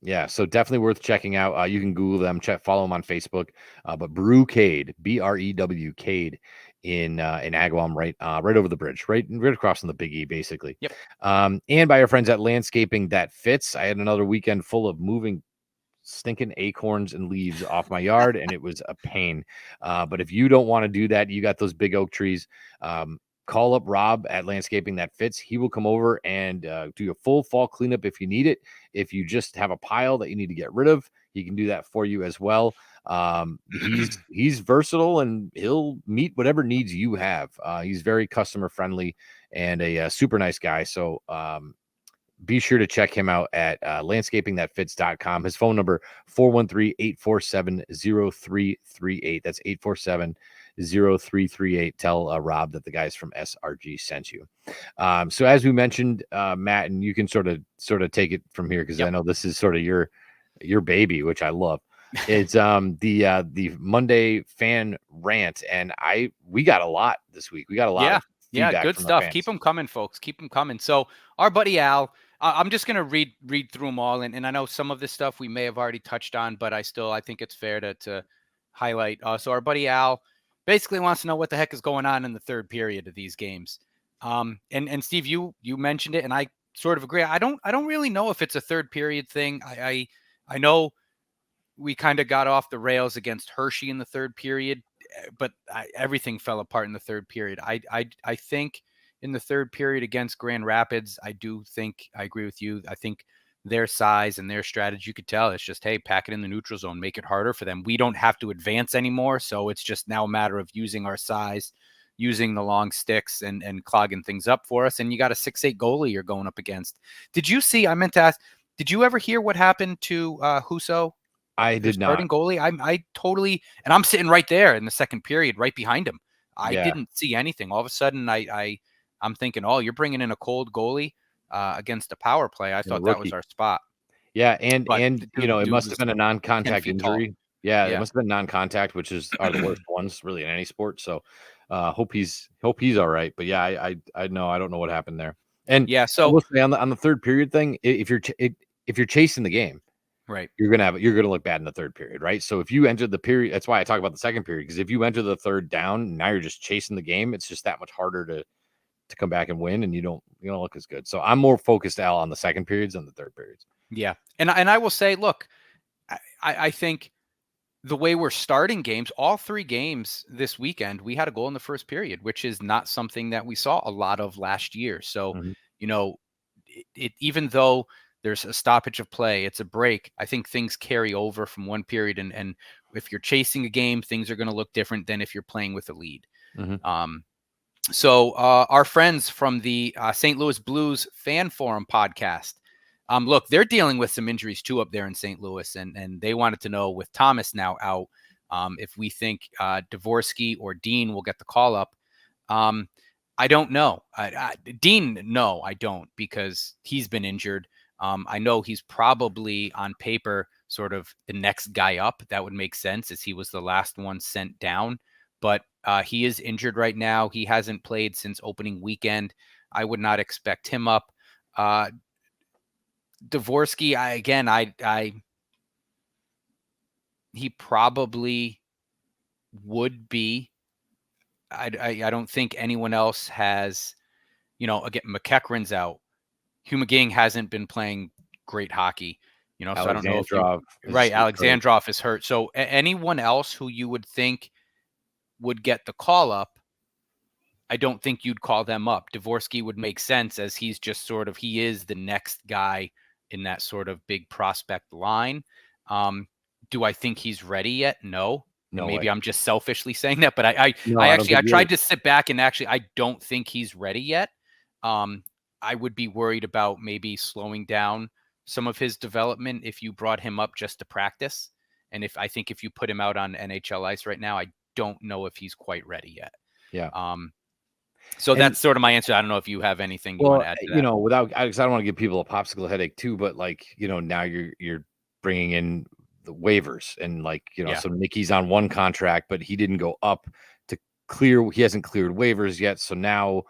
Yeah. So definitely worth checking out. You can Google them, follow them on Facebook. But Brewcade, BREWcade in Agawam, right over the bridge, right across from the Big E, basically. Yep. And by our friends at Landscaping That Fits. I had another weekend full of moving stinking acorns and leaves off my yard, and it was a pain. But if you don't want to do that, you got those big oak trees. Call up Rob at Landscaping That Fits. He will come over and do a full fall cleanup if you need it. If you just have a pile that you need to get rid of, he can do that for you as well. He's versatile and he'll meet whatever needs you have. He's very customer friendly and a super nice guy. So be sure to check him out at landscapingthatfits.com. His phone number 413-847-0338. That's 847-0338. Tell Rob that the guys from SRG sent you. So as we mentioned, Matt, and you can sort of take it from here, because I know this is sort of your baby, which I love. It's the Monday fan rant, and we got a lot this week. We got a lot of feedback good from stuff. fans. Keep them coming, folks. Keep them coming. So our buddy Al, I'm just gonna read through them all, and I know some of this stuff we may have already touched on, but I think it's fair to highlight. So our buddy Al basically wants to know what the heck is going on in the third period of these games. And Steve, you mentioned it, and I sort of agree. I don't really know if it's a third period thing. I know we kind of got off the rails against Hershey in the third period, but everything fell apart in the third period. I think in the third period against Grand Rapids, I do think I agree with you. I think their size and their strategy, you could tell it's just, hey, pack it in the neutral zone, make it harder for them. We don't have to advance anymore. So it's just now a matter of using our size, using the long sticks and clogging things up for us. And you got a 6'8" goalie you're going up against. Did you see, I meant to ask, did you ever hear what happened to Husso? I did not. Starting goalie. I totally, and I'm sitting right there in the second period, right behind him. I didn't see anything. All of a sudden, I'm thinking, oh, you're bringing in a cold goalie against a power play. I thought that was our spot. Yeah, and it must have been a non-contact injury. Yeah, it must have been non-contact, which are the worst ones really in any sport. So hope he's all right. But yeah, I know, I don't know what happened there. And so I will say on the third period thing, if you're chasing the game, right, you're gonna look bad in the third period, right? So if you enter the period, that's why I talk about the second period, because if you enter the third down, now you're just chasing the game. It's just that much harder to come back and win, and you don't look as good. So I'm more focused, Al, on the second periods than the third periods. Yeah, and I will say, look, I think the way we're starting games, all three games this weekend, we had a goal in the first period, which is not something that we saw a lot of last year. So even though there's a stoppage of play, it's a break, I think things carry over from one period. And if you're chasing a game, things are going to look different than if you're playing with a lead. Mm-hmm. So our friends from the St. Louis Blues Fan Forum podcast, look, they're dealing with some injuries too up there in St. Louis. And they wanted to know, with Thomas now out, if we think Dvorsky or Dean will get the call up. I don't know. Dean, no, I don't, because he's been injured. I know he's probably on paper sort of the next guy up. That would make sense, as he was the last one sent down. But he is injured right now. He hasn't played since opening weekend. I would not expect him up. Dvorsky, he probably would be. I don't think anyone else has, again, McEachran's out. Hugh McGing hasn't been playing great hockey, so I don't know if Alexandrov is hurt. So anyone else who you would think would get the call up, I don't think you'd call them up. Dvorsky would make sense as he's just he is the next guy in that sort of big prospect line. Do I think he's ready yet? No. Maybe I'm just selfishly saying that, but I tried to sit back and I don't think he's ready yet. I would be worried about maybe slowing down some of his development if you brought him up just to practice. And if you put him out on NHL ice right now, I don't know if he's quite ready yet. Yeah. So that's sort of my answer. I don't know if you have anything you want to add to that. Because I don't want to give people a popsicle headache too, but now you're bringing in the waivers and so Nicky's on one contract, but he didn't go up to clear. He hasn't cleared waivers yet. So now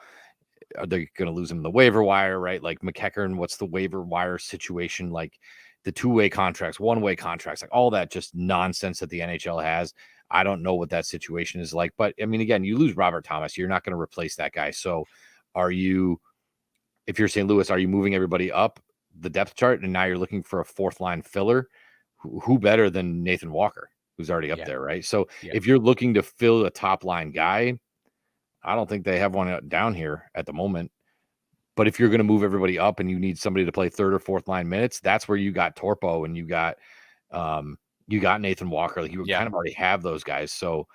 are they going to lose him in the waiver wire, right? Like McEachern, what's the waiver wire situation? Like the 2-way contracts, 1-way contracts, like all that just nonsense that the NHL has. I don't know what that situation is like, but I mean, again, you lose Robert Thomas, you're not going to replace that guy. So if you're St. Louis, are you moving everybody up the depth chart and now you're looking for a fourth line filler? Who better than Nathan Walker, who's already up there, right? So if you're looking to fill a top line guy, I don't think they have one down here at the moment. But if you're going to move everybody up and you need somebody to play third or fourth line minutes, that's where you got Torpo and you got Nathan Walker. You kind of already have those guys. So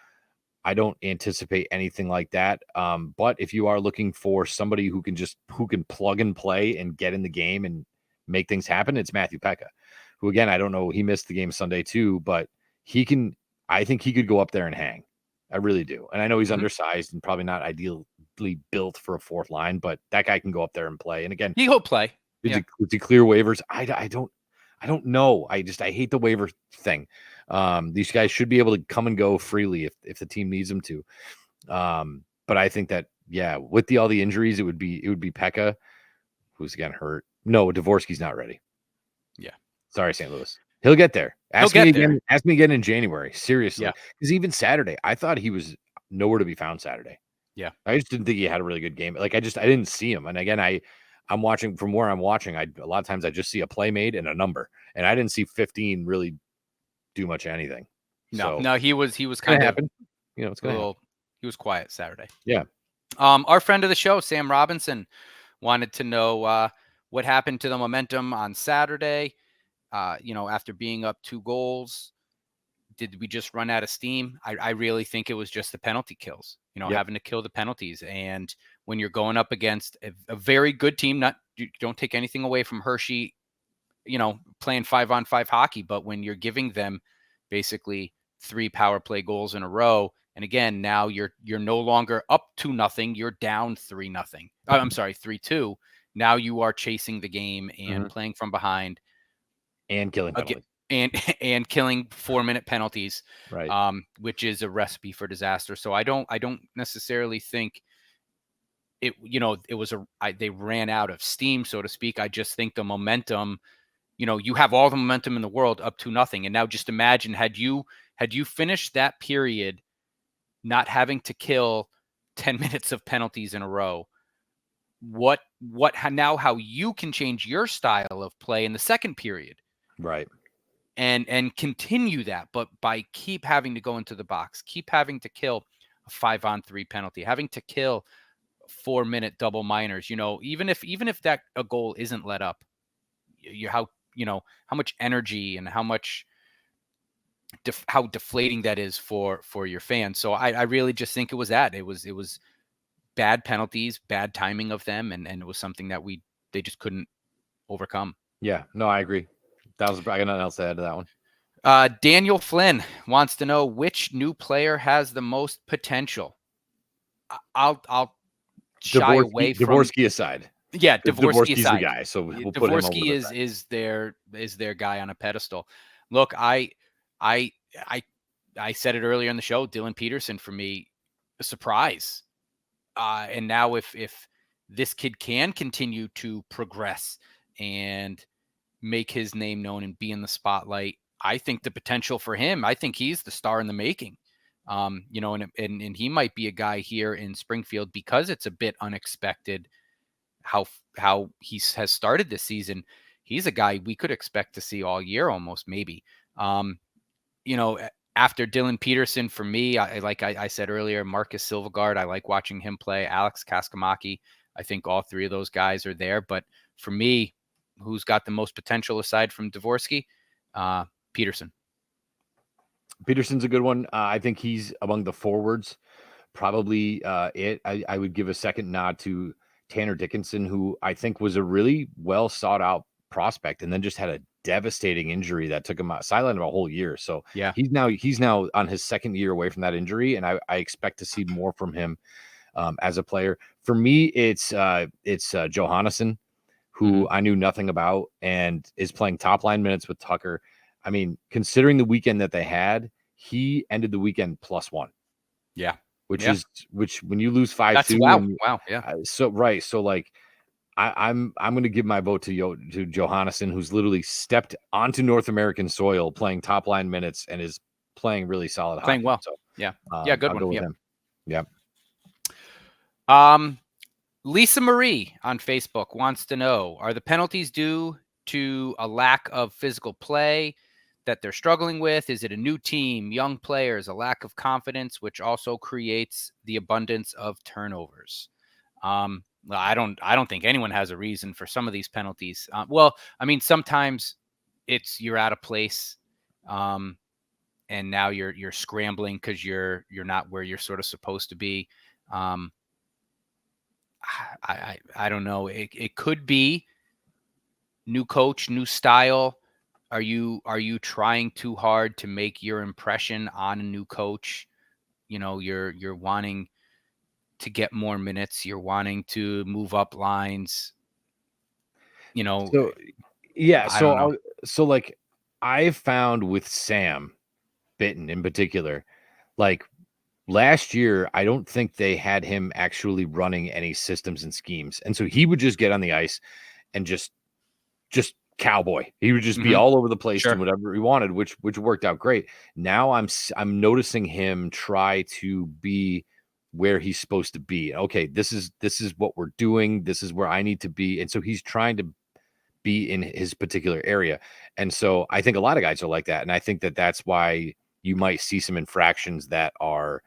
I don't anticipate anything like that. But if you are looking for somebody who can plug and play and get in the game and make things happen, it's Matthew Pekka, who, again, I don't know. He missed the game Sunday too, but I think he could go up there and hang. I really do. And I know he's undersized and probably not ideally built for a fourth line, but that guy can go up there and play. And again, he'll play. Did he clear waivers? I don't know. I hate the waiver thing. These guys should be able to come and go freely if the team needs them to. But I think that, with all the injuries, it would be Pekka, who's again hurt. No, Dvorsky's not ready. Yeah. Sorry, St. Louis. He'll get there. Ask me again in January. Seriously. Because even Saturday, I thought he was nowhere to be found Saturday. Yeah. I just didn't think he had a really good game. I didn't see him. And again, I'm watching from where I'm watching. A lot of times I just see a play made and a number. And I didn't see 15 really do much of anything. No, he was kind of it's going to happen. He was quiet Saturday. Yeah. Our friend of the show, Sam Robinson, wanted to know what happened to the momentum on Saturday. After being up 2 goals, did we just run out of steam? I really think it was just the penalty kills, having to kill the penalties. And when you're going up against a very good team, you don't take anything away from Hershey, playing 5-on-5 hockey, but when you're giving them basically 3 power play goals in a row, and again, now you're no longer up 2-0, you're down 3-0. I'm sorry, 3-2. Now you are chasing the game and playing from behind. And killing penalties. And killing 4-minute penalties, right? Which is a recipe for disaster. So I don't necessarily think it. It was they ran out of steam, so to speak. I just think the momentum. You have all the momentum in the world up 2-0, and now just imagine had you finished that period, not having to kill 10 minutes of penalties in a row. How you can change your style of play in the second period. Right. And continue that, but by keep having to go into the box, keep having to kill a 5-on-3 penalty, having to kill 4-minute double minors, even if that a goal isn't let up, how much energy and how deflating that is for your fans. So I really just think it was it was bad penalties, bad timing of them, and it was something that they just couldn't overcome. Yeah, no, I agree. I got nothing else to add to that one. Daniel Flynn wants to know which new player has the most potential. I'll shy away from Dvorsky aside. Yeah, Dvorsky aside. The guy, so we'll Dvorsky put him over is their guy on a pedestal. Look, I said it earlier in the show. Dylan Peterson, for me, a surprise. And now if this kid can continue to progress and make his name known and be in the spotlight, I think the potential for him, I think he's the star in the making. And he might be a guy here in Springfield because it's a bit unexpected. how he has started this season, he's a guy we could expect to see all year almost, maybe. After Dylan Peterson, for me, I said earlier, Marcus Silvergard, I like watching him play. Alex Kaskamaki, I think all three of those guys are there. But for me, who's got the most potential aside from Dvorsky? Peterson. Peterson's a good one. I think he's among the forwards. Probably I would give a second nod to Tanner Dickinson, who I think was a really well sought out prospect and then just had a devastating injury that took him out sidelined a whole year. So yeah, he's now on his second year away from that injury, and I expect to see more from him as a player. For me, it's Johannesson, who I knew nothing about and is playing top line minutes with Tucker. I mean, considering the weekend that they had, he ended the weekend +1. Yeah. Which when you lose 5-2, that's wow. Yeah. So like I'm going to give my vote to Johannesson, who's literally stepped onto North American soil, playing top line minutes and is playing really solid. Playing hockey. well. So good I'll one. Go with him. Lisa Marie on Facebook wants to know, are the penalties due to a lack of physical play that they're struggling with? Is it a new team, young players, a lack of confidence, which also creates the abundance of turnovers? I don't think anyone has a reason for some of these penalties. Sometimes it's you're out of place, and now you're scrambling because you're not where you're sort of supposed to be. I don't know. It could be new coach, new style. Are you trying too hard to make your impression on a new coach? You're wanting to get more minutes. You're wanting to move up lines. So yeah. So like I found with Sam Bitten in particular, like last year, I don't think they had him actually running any systems and schemes, and so he would just get on the ice and just cowboy. He would just be all over the place doing whatever he wanted, which worked out great. Now I'm noticing him try to be where he's supposed to be. Okay, this is what we're doing. This is where I need to be, and so he's trying to be in his particular area. And so I think a lot of guys are like that, and I think that that's why you might see some infractions that are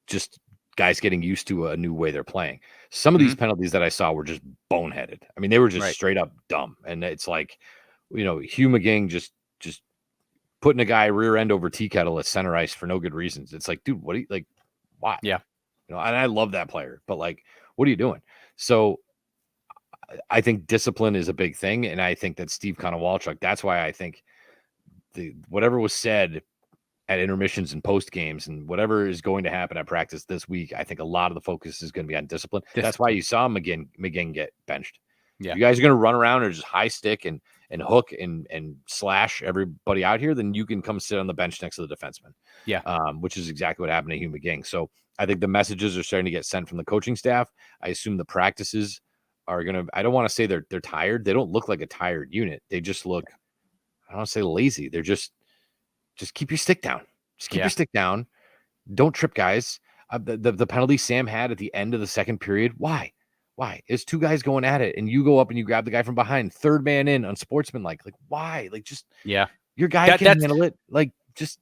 just guys getting used to a new way they're playing. Some of these penalties that I saw were just boneheaded. I mean, they were just straight up dumb. And it's like, Hugh McGing just putting a guy rear end over tea kettle at center ice for no good reasons. It's like, dude, what do you like? Why? Yeah. And I love that player, but like, what are you doing? So I think discipline is a big thing. And I think that Steve Konowalchuk, that's why I think whatever was said at intermissions and post games and whatever is going to happen at practice this week, I think a lot of the focus is going to be on discipline. That's why you saw McGinn get benched. Yeah. If you guys are going to run around or just high stick and hook and slash everybody out here, then you can come sit on the bench next to the defenseman. Yeah. Which is exactly what happened to Hugh McGing. So I think the messages are starting to get sent from the coaching staff. I assume the practices are going to, I don't want to say they're tired. They don't look like a tired unit. They just look, I don't want to say lazy. They're just keep your stick down. Just keep your stick down. Don't trip guys. The penalty Sam had at the end of the second period. Why? It's two guys going at it, and you go up and you grab the guy from behind, third man in, unsportsmanlike. Like why? Like just your guy can handle it. Like just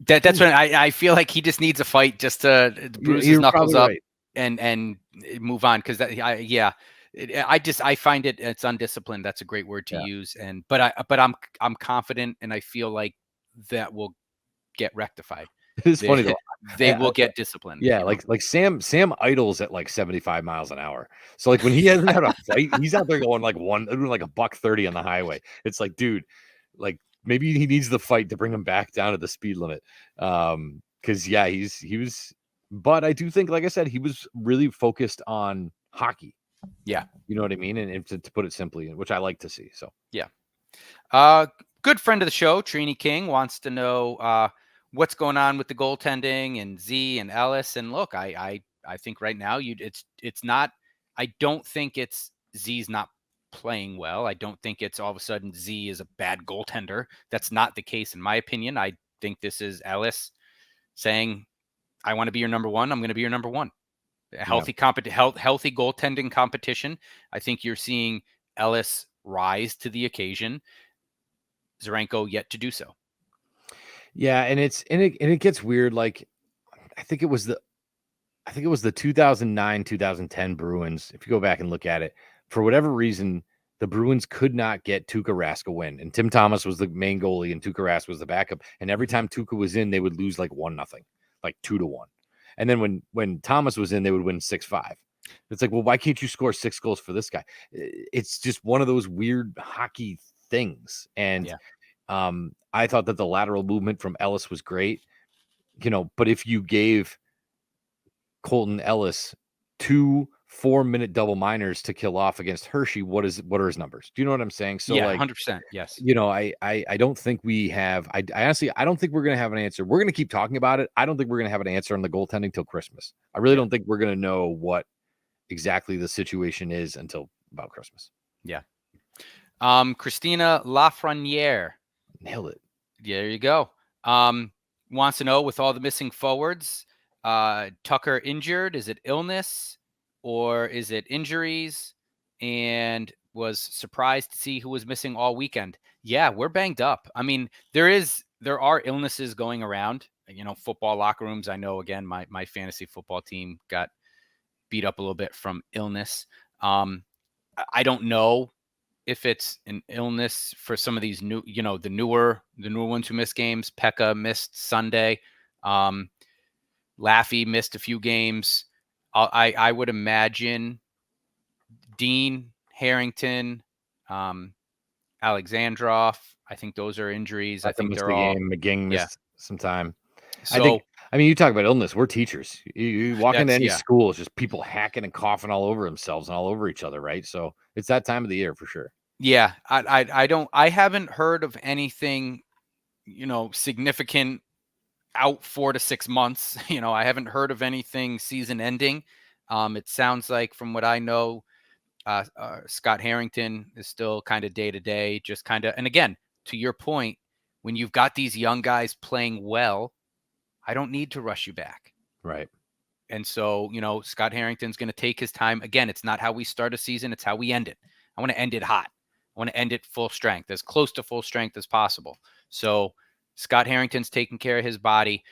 that's when I feel like he just needs a fight just to bruise his knuckles up and move on. Because I find it's undisciplined. That's a great word to use. But I'm confident, and I feel like that will get rectified. It's funny though. They will get disciplined. Yeah, like Sam idles at like 75 miles an hour. So like when he hasn't had a fight, he's out there going like $130 on the highway. It's like, dude, like maybe he needs the fight to bring him back down to the speed limit. Because he was, but I do think, like I said, he was really focused on hockey. Yeah, you know what I mean, and to put it simply, which I like to see. So yeah. Good friend of the show, Trini King, wants to know what's going on with the goaltending and Z and Ellis. And look, I think right now it's not. I don't think it's Z's not playing well. I don't think it's all of a sudden Z is a bad goaltender. That's not the case in my opinion. I think this is Ellis saying, "I want to be your number one. I'm going to be your number one." A healthy healthy goaltending competition. I think you're seeing Ellis rise to the occasion. Zarenko yet to do so. Yeah, and it gets weird. Like, I think it was the 2009-2010 Bruins. If you go back and look at it, for whatever reason, the Bruins could not get Tuukka Rask a win, and Tim Thomas was the main goalie, and Tuukka Rask was the backup. And every time Tuukka was in, they would lose like 1-0, like 2-1. And then when Thomas was in, they would win 6-5. It's like, well, why can't you score 6 goals for this guy? It's just one of those weird hockey things. And I thought that the lateral movement from Ellis was great, but if you gave Colton Ellis 2 4-minute double minors to kill off against Hershey, what are his numbers? Do you know what I'm saying? So, 100%. Yes. I don't think we have. I honestly, I don't think we're going to have an answer. We're going to keep talking about it. I don't think we're going to have an answer on the goaltending till Christmas. I really don't think we're going to know what exactly the situation is until about Christmas. Yeah. Christina Lafreniere. Nailed it. There you go. Wants to know, with all the missing forwards, Tucker injured? Is it illness or is it injuries? And was surprised to see who was missing all weekend. Yeah, we're banged up. I mean, there are illnesses going around, football locker rooms. I know, again, my fantasy football team got beat up a little bit from illness. I don't know if it's an illness for some of these new, the newer ones who missed games. Pekka missed Sunday. Laffy missed a few games. I would imagine Dean, Harrington, Alexandrov. I think those are injuries. I think they're all. McGing missed some time. So, you talk about illness. We're teachers. You walk into any school, it's just people hacking and coughing all over themselves and all over each other, right? So it's that time of the year for sure. Yeah, I haven't heard of anything, significant out 4 to 6 months. I haven't heard of anything season ending. It sounds like, from what I know, Scott Harrington is still kind of day to day, just kind of. And again, to your point, when you've got these young guys playing well, I don't need to rush you back. Right. And so, Scott Harrington's going to take his time. Again, it's not how we start a season. It's how we end it. I want to end it hot. I want to end it full strength, as close to full strength as possible. So Scott Harrington's taking care of his body.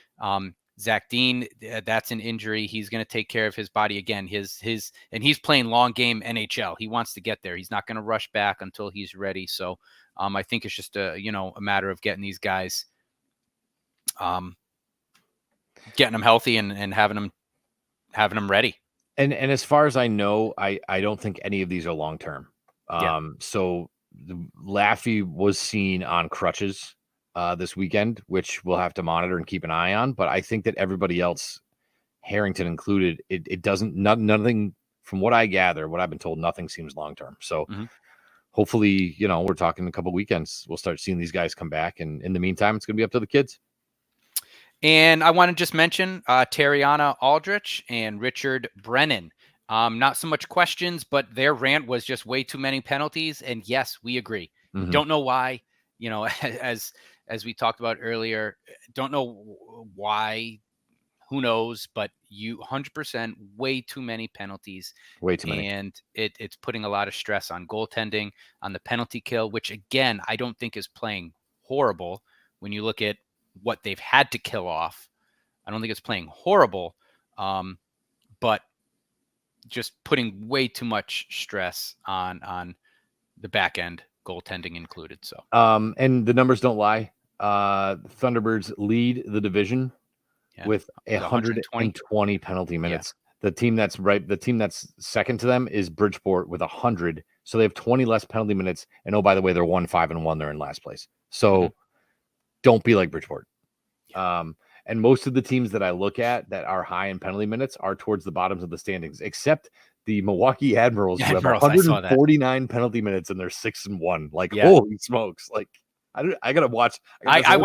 Zach Dean, that's an injury. He's going to take care of his body again. And he's playing long game NHL. He wants to get there. He's not going to rush back until he's ready. So I think it's just a matter of getting these guys, getting them healthy and having them ready. And as far as I know, I don't think any of these are long term. So Laffy was seen on crutches this weekend, which we'll have to monitor and keep an eye on. But I think that everybody else, Harrington included, it doesn't, nothing from what I gather, what I've been told, nothing seems long term. So hopefully, we're talking a couple weekends, we'll start seeing these guys come back. And in the meantime, it's going to be up to the kids. And I want to just mention Tariana Aldrich and Richard Brennan. Not so much questions, but their rant was just way too many penalties. And yes, we agree. Don't know why, as we talked about earlier, don't know why, who knows, but 100% way too many penalties. Way too many. And it's putting a lot of stress on goaltending, on the penalty kill, which again, I don't think is playing horrible when you look at what they've had to kill off. I don't think it's playing horrible, but just putting way too much stress on the back end, goaltending included. So, and the numbers don't lie. Thunderbirds lead the division with 120 penalty minutes. Yeah. The team that's second to them is Bridgeport with 100. So they have 20 less penalty minutes. And oh, by the way, they're 1-5-1. They're in last place. So don't be like Bridgeport. And most of the teams that I look at that are high in penalty minutes are towards the bottoms of the standings, except the Milwaukee Admirals, who have 149 penalty minutes and they're 6-1. Like, holy smokes! Like, I gotta watch. I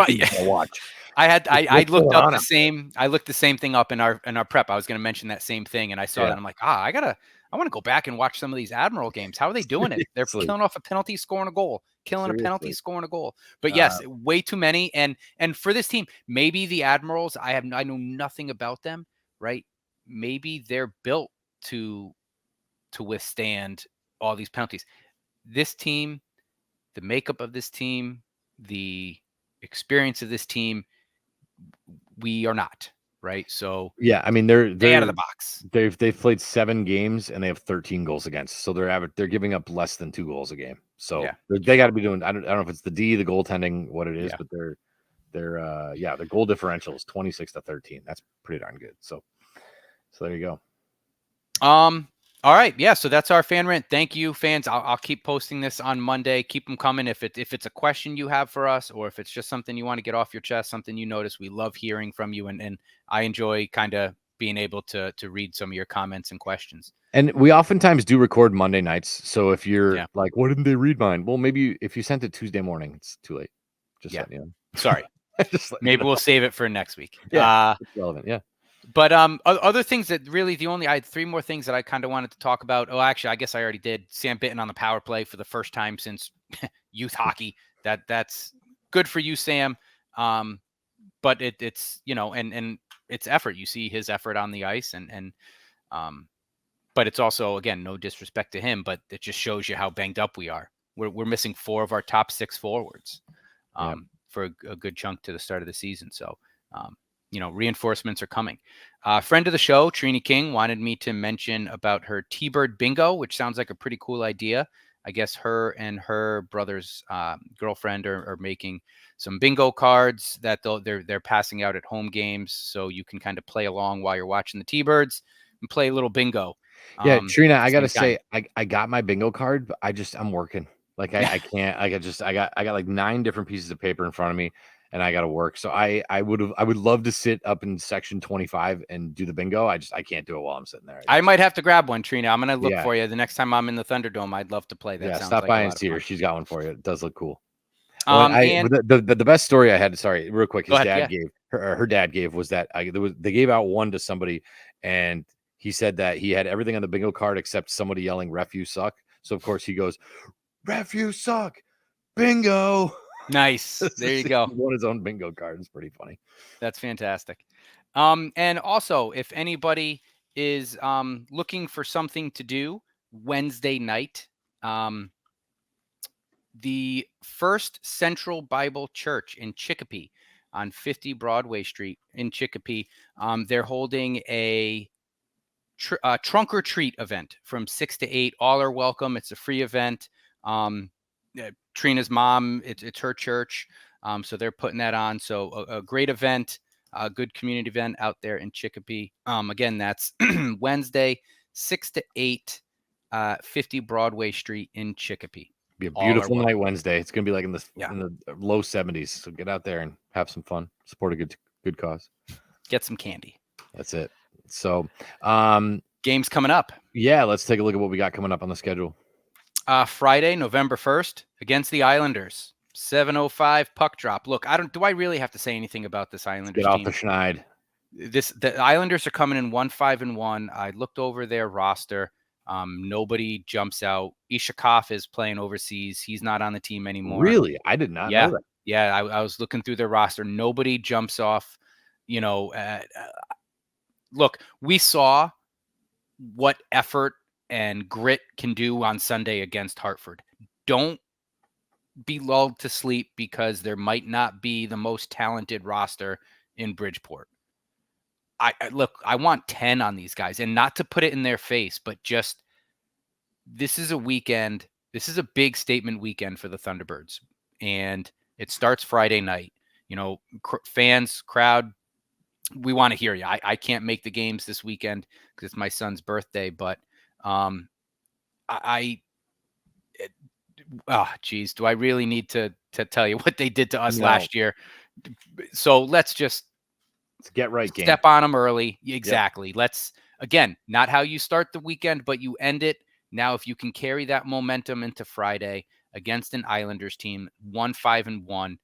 looked up the same. I looked the same thing up in our prep. I was going to mention that same thing, and I saw that. I'm like, I want to go back and watch some of these Admiral games. How are they doing it? They're killing off a penalty, scoring a goal. Killing a penalty, scoring a goal. But yes, way too many. And for this team, maybe the Admirals, I know nothing about them, right? maybe they're built to withstand all these penalties. This team, the makeup of this team, the experience of this team, we are not, right? So Yeah, I mean they're stay out of the box. they've played 7 games and they have 13 goals against. So they're giving up less than 2 goals a game. So Yeah. they got to be doing. I don't know if it's the goaltending, what it is, Yeah. but their goal differential is 26-13. That's pretty darn good. So there you go. All right. Yeah. So that's our fan rant. Thank you, fans. I'll keep posting this on Monday. Keep them coming. If it's a question you have for us, or if it's just something you want to get off your chest, something you notice, we love hearing from you. And I enjoy kind of being able to read some of your comments and questions. And we oftentimes do record Monday nights. So if you're like, why didn't they read mine? Well, maybe if you sent it Tuesday morning, it's too late. Just letting you know. Sorry. Maybe we'll save it for next week. Yeah. It's relevant. Yeah. But other things that really I had 3 more things that I kind of wanted to talk about. Oh, actually, I guess I already did. Sam Bitten on the power play for the first time since youth hockey. That's good for you, Sam. But it's and it's effort. You see his effort on the ice, and but it's also, again, no disrespect to him, but it just shows you how banged up we are. We're missing 4 of our top 6 forwards for a good chunk to the start of the season. So. Reinforcements are coming. Friend of the show, Trini King, wanted me to mention about her T-Bird bingo, which sounds like a pretty cool idea. I guess her and her brother's girlfriend are making some bingo cards that they're passing out at home games, so you can kind of play along while you're watching the T-Birds and play a little bingo. Yeah, Trina, I gotta say, I got my bingo card, but I'm working. Like I can't. I got like 9 different pieces of paper in front of me. And I got to work. So I would love to sit up in section 25 and do the bingo. I can't do it while I'm sitting there. I might have to grab one, Trina. I'm going to look for you the next time I'm in the Thunderdome. I'd love to play that. Yeah, sounds stop like by and see her. She's got one for you. It does look cool. And the best story I had, real quick, his dad gave her dad gave was that they gave out one to somebody, and he said that he had everything on the bingo card except somebody yelling "Ref, you suck." So of course he goes, "Ref, you suck, bingo." Nice. There you go. He won his own bingo card. It's pretty funny. That's fantastic. And also, if anybody is looking for something to do Wednesday night, the First Central Bible Church in Chicopee on 50 Broadway Street in Chicopee, they're holding a trunk or treat event from 6 to 8. All are welcome. It's a free event. Trina's mom, it's her church, so they're putting that on. So a great event, a good community event out there in Chicopee. Again, that's Wednesday, 6 to 8, 50 Broadway Street in Chicopee. Be a beautiful night Wednesday. It's gonna be like in the low 70s. So get out there and have some fun. Support a good cause. Get some candy. That's it. So games coming up. Yeah, let's take a look at what we got coming up on the schedule. Friday, November 1st, against the Islanders, 7:05 puck drop. Look, do I really have to say anything about this Islanders team? Get off the schneid. The Islanders are coming in 1-5-1. I looked over their roster. Nobody jumps out. Ishakov is playing overseas. He's not on the team anymore. Really? I did not know that. Yeah, I was looking through their roster. Nobody jumps off. Look, we saw what effort and grit can do on Sunday against Hartford. Don't be lulled to sleep because there might not be the most talented roster in Bridgeport. I want 10 on these guys, and not to put it in their face, but just this is a weekend. This is a big statement weekend for the Thunderbirds, and it starts Friday night. Fans, crowd, we want to hear you. I can't make the games this weekend because it's my son's birthday, but do I really need to tell you what they did to us last year? So let's get right. Step on them early. Exactly. Yep. Let's, again, not how you start the weekend, but you end it. Now, if you can carry that momentum into Friday against an Islanders team, 1-5-1,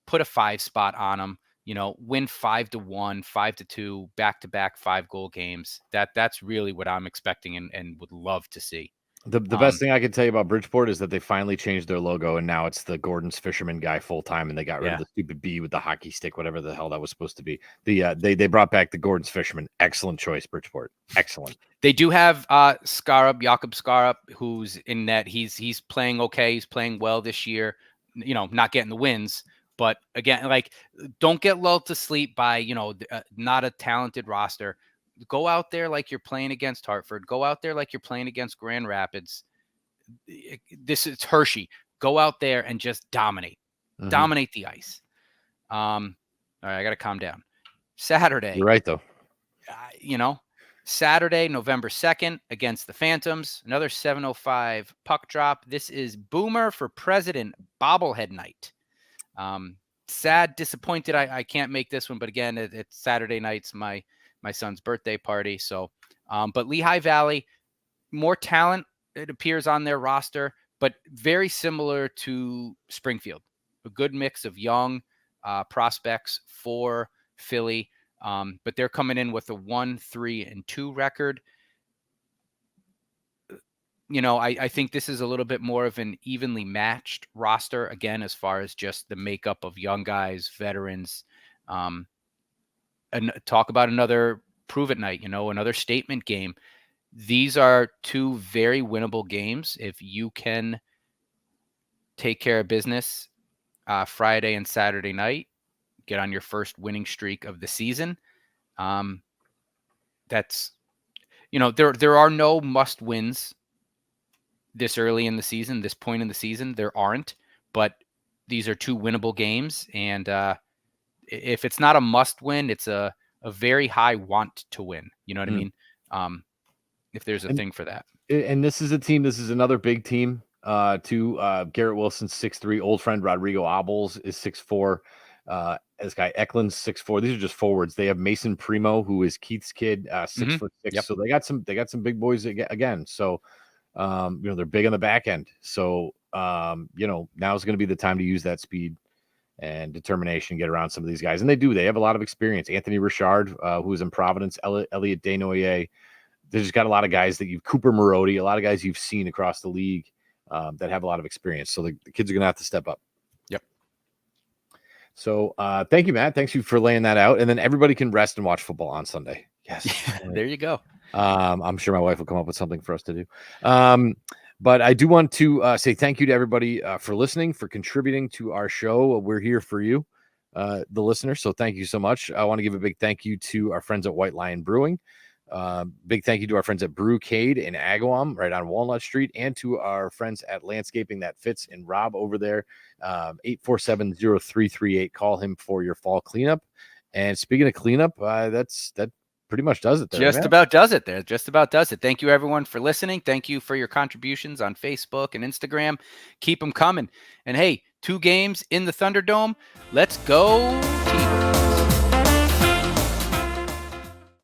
put a 5 spot on them, win 5-1, 5-2, back-to-back 5-goal games. That's really what I'm expecting and would love to see. The best thing I can tell you about Bridgeport is that they finally changed their logo, and now it's the Gordon's Fisherman guy full time, and they got rid of the stupid B with the hockey stick, whatever the hell that was supposed to be. They brought back the Gordon's Fisherman. Excellent choice, Bridgeport. Excellent. They do have Jakob Skarup, who's in that he's playing okay. He's playing well this year. Not getting the wins, but again, like, don't get lulled to sleep by not a talented roster. Go out there like you're playing against Hartford. Go out there like you're playing against Grand Rapids. This is Hershey. Go out there and just dominate. Mm-hmm. Dominate the ice. All right, I got to calm down. Saturday. You're right, though. Saturday, November 2nd, against the Phantoms. Another 7:05 puck drop. This is Boomer for President bobblehead night. Sad, disappointed I can't make this one, but again, it's Saturday night's my son's birthday party. So, but Lehigh Valley, more talent, it appears, on their roster, but very similar to Springfield. A good mix of young prospects for Philly, but they're coming in with a 1-3-2 record. I think this is a little bit more of an evenly matched roster, again, as far as just the makeup of young guys, veterans, and talk about another prove it night, another statement game. These are two very winnable games. If you can take care of business Friday and Saturday night, get on your first winning streak of the season. That's, there are no must wins this early in the season, this point in the season. There aren't, but these are two winnable games. And if it's not a must win, it's a very high want to win. You know what I mean? If there's a thing for that. And this is another big team. Garrett Wilson's 6'3", old friend Rodrigo Abels is 6'4". This guy Eklund's 6'4". These are just forwards. They have Mason Primo, who is Keith's kid, 6'6". Yep. So they got some big boys again. So they're big on the back end. So now's going to be the time to use that speed and determination, get around some of these guys. And they have a lot of experience. Anthony Richard, who's in Providence, Elliot Desnoyers. They just got a lot of guys Cooper Marodi, a lot of guys you've seen across the league that have a lot of experience. So the kids are going to have to step up. Yep. So thank you, Matt. Thanks you for laying that out. And then everybody can rest and watch football on Sunday. Yes. There you go. I'm sure my wife will come up with something for us to do. But I do want to say thank you to everybody for listening, for contributing to our show. We're here for you, the listener. So thank you so much. I want to give a big thank you to our friends at White Lion Brewing. Big thank you to our friends at Brewcade in Agawam, right on Walnut Street, and to our friends at Landscaping That Fits and Rob over there. 847-0338. Call him for your fall cleanup. And speaking of cleanup, that pretty much does it there. Just about does it there. Just about does it. Thank you, everyone, for listening. Thank you for your contributions on Facebook and Instagram. Keep them coming. And hey, 2 games in the Thunderdome. Let's go, T-Birds.